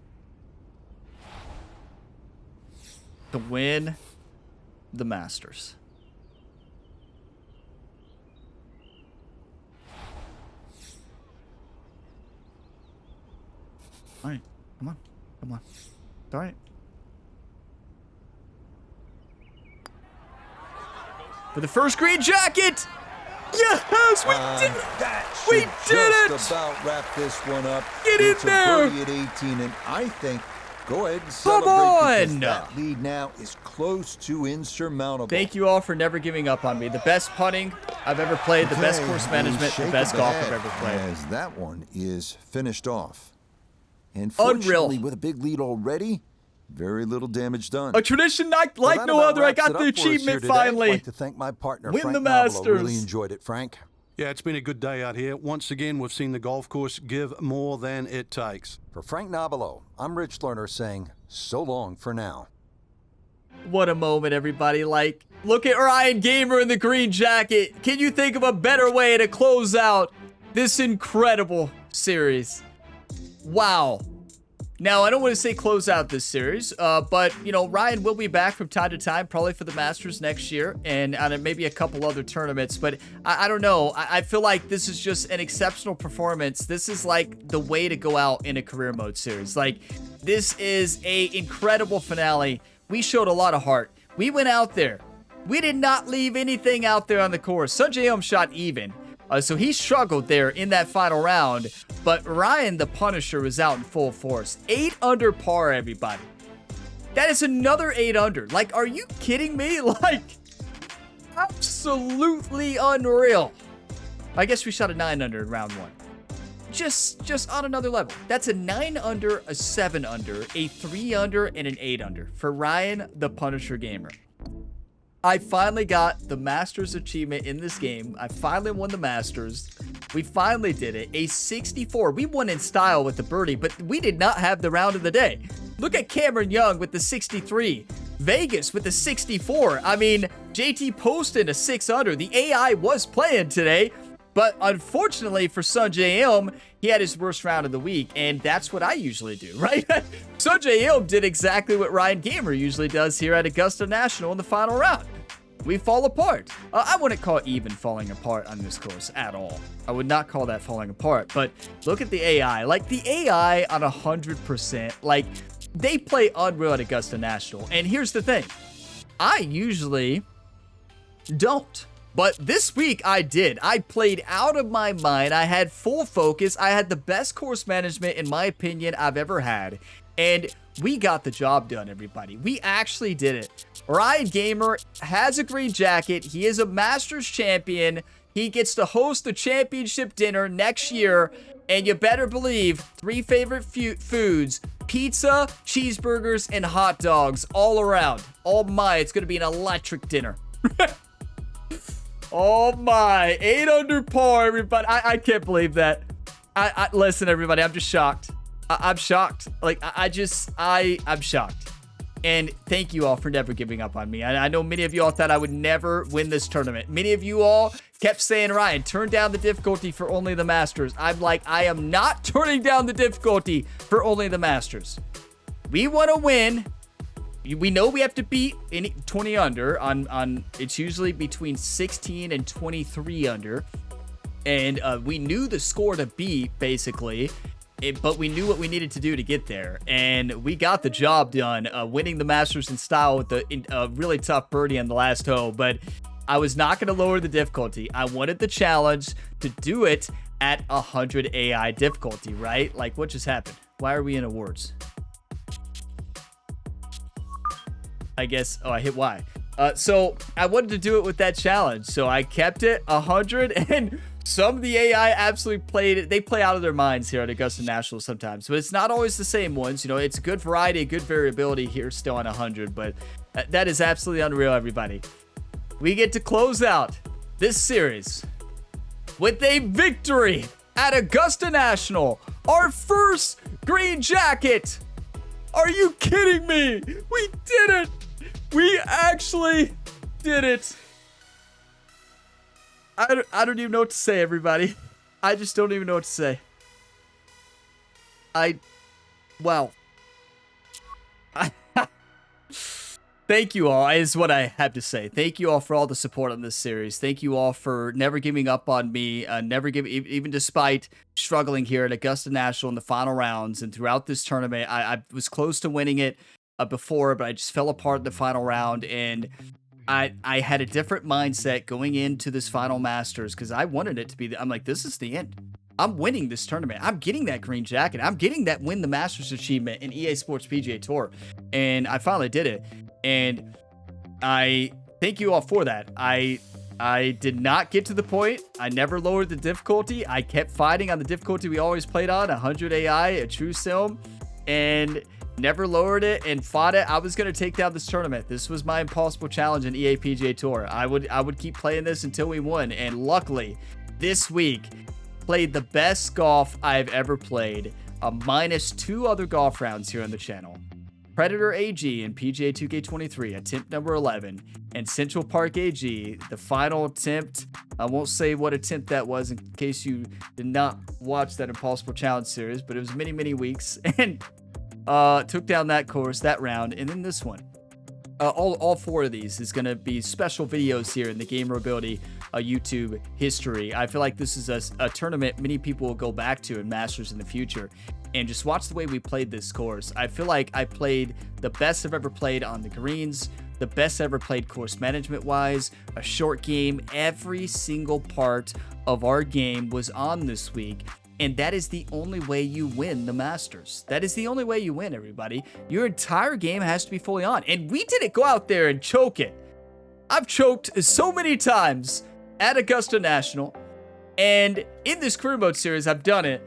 To win the Masters. All right, come on, come on. It's all right. For the first green jacket! Yes, we did it! We did it! Just about wrap this one up. Get in there! Birdie at 18, and I think go ahead and Come celebrate because on! that lead now is close to insurmountable. Thank you all for never giving up on me. The best putting I've ever played, the best course management, the best golf I've ever played. As that one is finished off. And fortunately, with a big lead already, very little damage done. A tradition like no other. I got the achievement finally. I'd like to thank my partner, Win Frank the Masters. Nobilo. Really enjoyed it, Frank. Yeah, it's been a good day out here. Once again, we've seen the golf course give more than it takes. For Frank Nobilo, I'm Rich Lerner saying so long for now. What a moment, everybody. Like, look at Ryan Gamer in the green jacket. Can you think of a better way to close out this incredible series? Wow. Now, I don't want to say close out this series, but, you know, Ryan will be back from time to time, probably for the Masters next year, and maybe a couple other tournaments, but I don't know. I feel like this is just an exceptional performance. This is like the way to go out in a career mode series. Like, this is a incredible finale. We showed a lot of heart. We went out there. We did not leave anything out there on the course. Sungjae Im shot even. So he struggled there in that final round, but Ryan the Punisher was out in full force. 8 under par, everybody. That is another 8 under. Like, are you kidding me? Like, absolutely unreal. I guess we shot a 9 under in round 1. Just on another level. That's a 9 under, a 7 under, a 3 under, and an 8 under for Ryan the Punisher Gamer. I finally got the Masters achievement in this game. I finally won the Masters. We finally did it. A 64. We won in style with the birdie, but we did not have the round of the day. Look at Cameron Young with the 63. Vegas with the 64. I mean, JT posted a 6 under. The AI was playing today, but unfortunately for Sungjae Im, he had his worst round of the week, and that's what I usually do, right? Sungjae Im did exactly what Ryan Gamer usually does here at Augusta National in the final round. We fall apart. I wouldn't call it even falling apart on this course at all. I would not call that falling apart, but look at the AI. Like, the AI on 100%, like, they play unreal at Augusta National. And here's the thing. I usually don't. But this week I did. I played out of my mind. I had full focus. I had the best course management, in my opinion, I've ever had. And we got the job done, everybody. We actually did it. Ryan Gamer has a green jacket. He is a Masters champion. He gets to host the championship dinner next year. And you better believe 3 favorite foods: pizza, cheeseburgers, and hot dogs all around. Oh my, it's going to be an electric dinner. Oh my, 8 under par, everybody. I can't believe that. Listen, everybody, I'm just shocked. I'm shocked. Like, I'm shocked. And thank you all for never giving up on me. I know many of you all thought I would never win this tournament. Many of you all kept saying, Ryan, turn down the difficulty for only the Masters. I'm like, I am not turning down the difficulty for only the Masters. We want to win. We know we have to beat 20 under on it's usually between 16 and 23 under. And we knew the score to beat, basically. But we knew what we needed to do to get there, and we got the job done, winning the Masters in style with a really tough birdie on the last hole. But I was not going to lower the difficulty. I wanted the challenge to do it at 100 AI difficulty, right? Like, what just happened? Why are we in awards? I guess, I hit Y. So I wanted to do it with that challenge, so I kept it 100, and some of the AI absolutely played it. They play out of their minds here at Augusta National sometimes, but it's not always the same ones. You know, it's a good variety, good variability here still on 100, but that is absolutely unreal, everybody. We get to close out this series with a victory at Augusta National. Our first green jacket. Are you kidding me? We did it. We actually did it. I don't even know what to say, everybody. I just don't even know what to say. Wow. Thank you all, is what I have to say. Thank you all for all the support on this series. Thank you all for never giving up on me, even despite struggling here at Augusta National in the final rounds and throughout this tournament. I was close to winning it before, but I just fell apart in the final round, and I had a different mindset going into this final Masters because I wanted it to be, I'm like, this is the end. I'm winning this tournament. I'm getting that green jacket. I'm getting that win the Masters achievement in EA Sports PGA Tour. And I finally did it. And I thank you all for that. I did not get to the point. I never lowered the difficulty. I kept fighting on the difficulty we always played on, 100 AI, a true sim, and never lowered it and fought it. I was going to take down this tournament. This was my impossible challenge in EA PGA Tour. I would keep playing this until we won. And luckily, this week, played the best golf I've ever played, minus 2 other golf rounds here on the channel. Predator AG in PGA 2K23, attempt number 11, and Central Park AG, the final attempt. I won't say what attempt that was in case you did not watch that Impossible Challenge series, but it was many, many weeks, and took down that course, that round, and then this one. All 4 of these is going to be special videos here in the Gamer Ability YouTube history. I feel like this is a tournament many people will go back to in Masters in the future. And just watch the way we played this course. I feel like I played the best I've ever played on the greens, the best I've ever played course management-wise, a short game. Every single part of our game was on this week. And that is the only way you win the Masters. That is the only way you win, everybody. Your entire game has to be fully on. And we didn't go out there and choke it. I've choked so many times at Augusta National. And in this career mode series, I've done it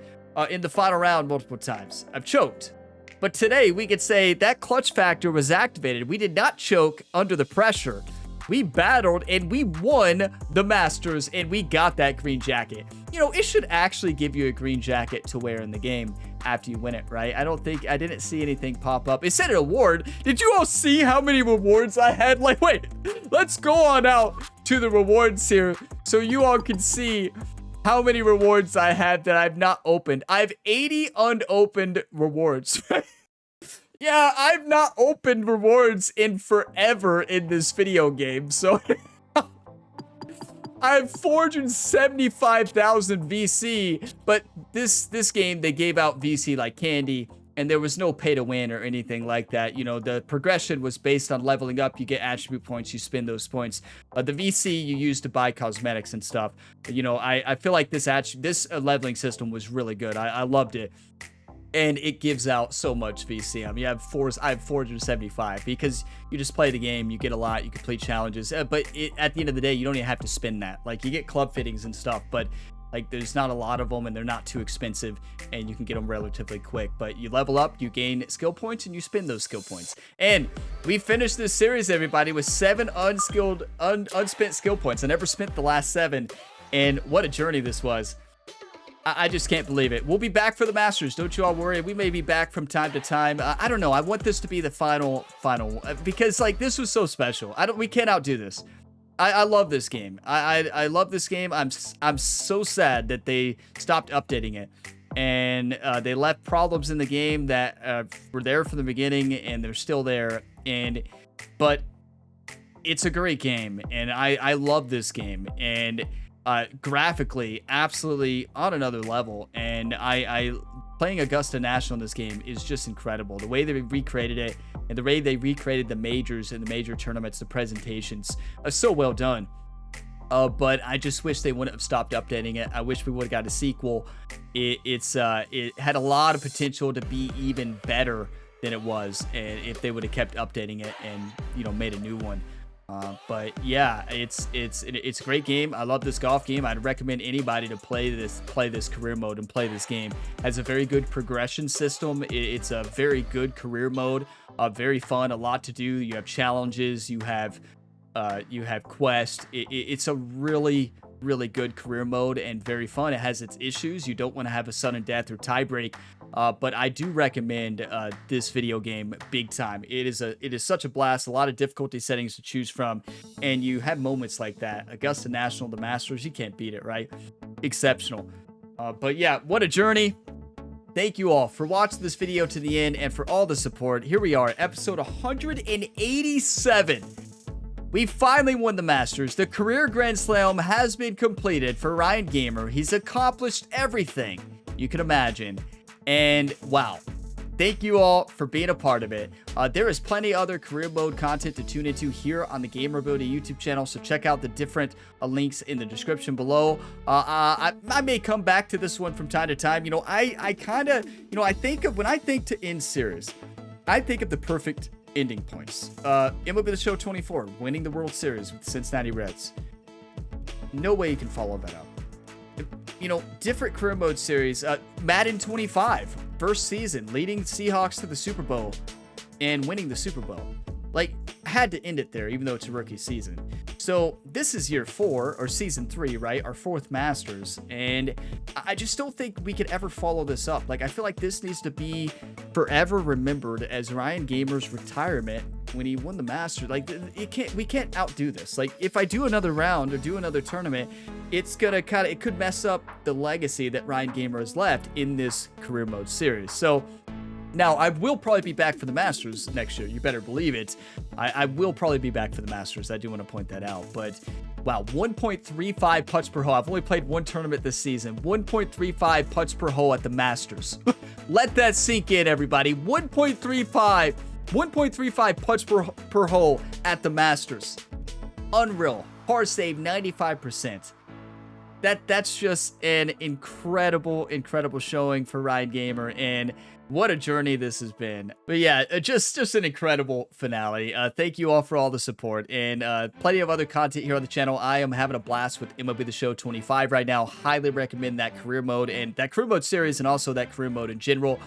in the final round multiple times. I've choked. But today, we could say that clutch factor was activated. We did not choke under the pressure. we battled and we won the Masters, and we got that green jacket. You know, it should actually give you a green jacket to wear in the game after you win it, right? I didn't see anything pop up. It said an award. Did you all see how many rewards I had? Like, wait, let's go on out to the rewards here so you all can see how many rewards I have that I've not opened. I have 80 unopened rewards. Yeah, I've not opened rewards in forever in this video game, so I have 475,000 VC, but this game, they gave out VC like candy, and there was no pay to win or anything like that. You know, the progression was based on leveling up. You get attribute points, you spend those points. The VC you use to buy cosmetics and stuff. You know, I feel like this leveling system was really good. I loved it. And it gives out so much VC. I mean, I have 475 because you just play the game, you get a lot, you complete challenges. But at the end of the day, you don't even have to spend that. Like, you get club fittings and stuff, but like, there's not a lot of them, and they're not too expensive, and you can get them relatively quick. But you level up, you gain skill points, and you spend those skill points. And we finished this series, everybody, with 7 unspent skill points. I never spent the last 7, and what a journey this was. I just can't believe it. We'll be back for the Masters. Don't you all worry. We may be back from time to time. I don't know. I want this to be the final, because like, this was so special. We can't outdo this. I love this game. I love this game. I'm so sad that they stopped updating it, and they left problems in the game that were there from the beginning, and they're still there. But it's a great game, and I love this game, and graphically, absolutely on another level. And playing Augusta National in this game is just incredible. The way they recreated it, and the way they recreated the majors and the major tournaments, the presentations are so well done. But I just wish they wouldn't have stopped updating it. I wish we would have got a sequel. It had a lot of potential to be even better than it was, and if they would have kept updating it and, you know, made a new one. But yeah, it's a great game. I love this golf game. I'd recommend anybody to play this career mode and play this game. It has a very good progression system. It's a very good career mode. Very fun, a lot to do. You have challenges. You have quests. It's a really good career mode and very fun. It has its issues. You don't want to have a sudden death or tiebreak. But I do recommend this video game big time. It is such a blast. A lot of difficulty settings to choose from, and you have moments like that. Augusta National, the Masters, you can't beat it, right? Exceptional. But yeah, what a journey. Thank you all for watching this video to the end and for all the support. Here we are, episode 187. We finally won the Masters. The career Grand Slam has been completed for Ryan Gamer. He's accomplished everything you can imagine. And wow, thank you all for being a part of it. There is plenty other career mode content to tune into here on the Gamerability YouTube channel, so check out the different links in the description below. I may come back to this one from time to time. You know, I kind of, you know, when I think to end series, I think of the perfect ending points. MLB The Show 24, winning the World Series with the Cincinnati Reds. No way you can follow that up. You know, different career mode series. Madden 25, first season, leading Seahawks to the Super Bowl and winning the Super Bowl. Like, had to end it there, even though it's a rookie season. So this is year 4, or season 3, right? Our 4th Masters. And I just don't think we could ever follow this up. Like, I feel like this needs to be forever remembered as Ryan Gamer's retirement when he won the Masters. Like, we can't outdo this. Like, if I do another round or do another tournament, it's gonna it could mess up the legacy that Ryan Gamer has left in this career mode series. So now, I will probably be back for the Masters next year. You better believe it. I will probably be back for the Masters. I do want to point that out. But, wow, 1.35 putts per hole. I've only played one tournament this season. 1.35 putts per hole at the Masters. Let that sink in, everybody. 1.35 putts per hole at the Masters. Unreal. Par save 95%. That's just an incredible showing for Ryan Gamer, and what a journey this has been. But yeah, just an incredible finale. Thank you all for all the support, and plenty of other content here on the channel. I am having a blast with MLB The Show 25 right now. Highly recommend that career mode and that career mode series, and also that career mode in general.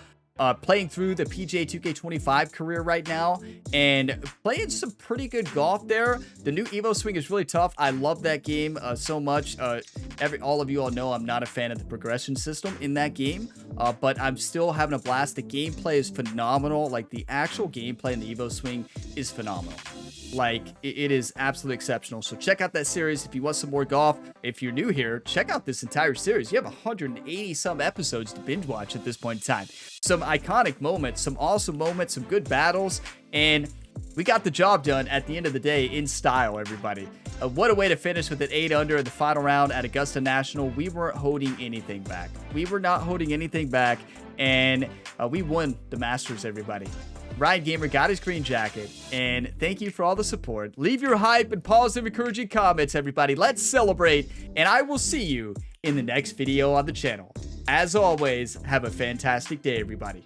playing through the PGA 2K25 career right now and playing some pretty good golf there. The new Evo swing is really tough. I love that game so much. All of you all know I'm not a fan of the progression system in that game, but I'm still having a blast. The gameplay is phenomenal. Like, the actual gameplay in the Evo swing is phenomenal. Like, it is absolutely exceptional. So check out that series if you want some more golf. If you're new here, check out this entire series. You have 180 some episodes to binge watch at this point in time. Some iconic moments, some awesome moments, some good battles, and we got the job done at the end of the day in style, everybody. What a way to finish with an 8 under in the final round at Augusta National. We weren't holding anything back. We were not holding anything back, and we won the Masters, everybody. Ryan Gamer got his green jacket, and thank you for all the support. Leave your hype and positive encouraging comments, everybody. Let's celebrate, and I will see you in the next video on the channel. As always, have a fantastic day, everybody.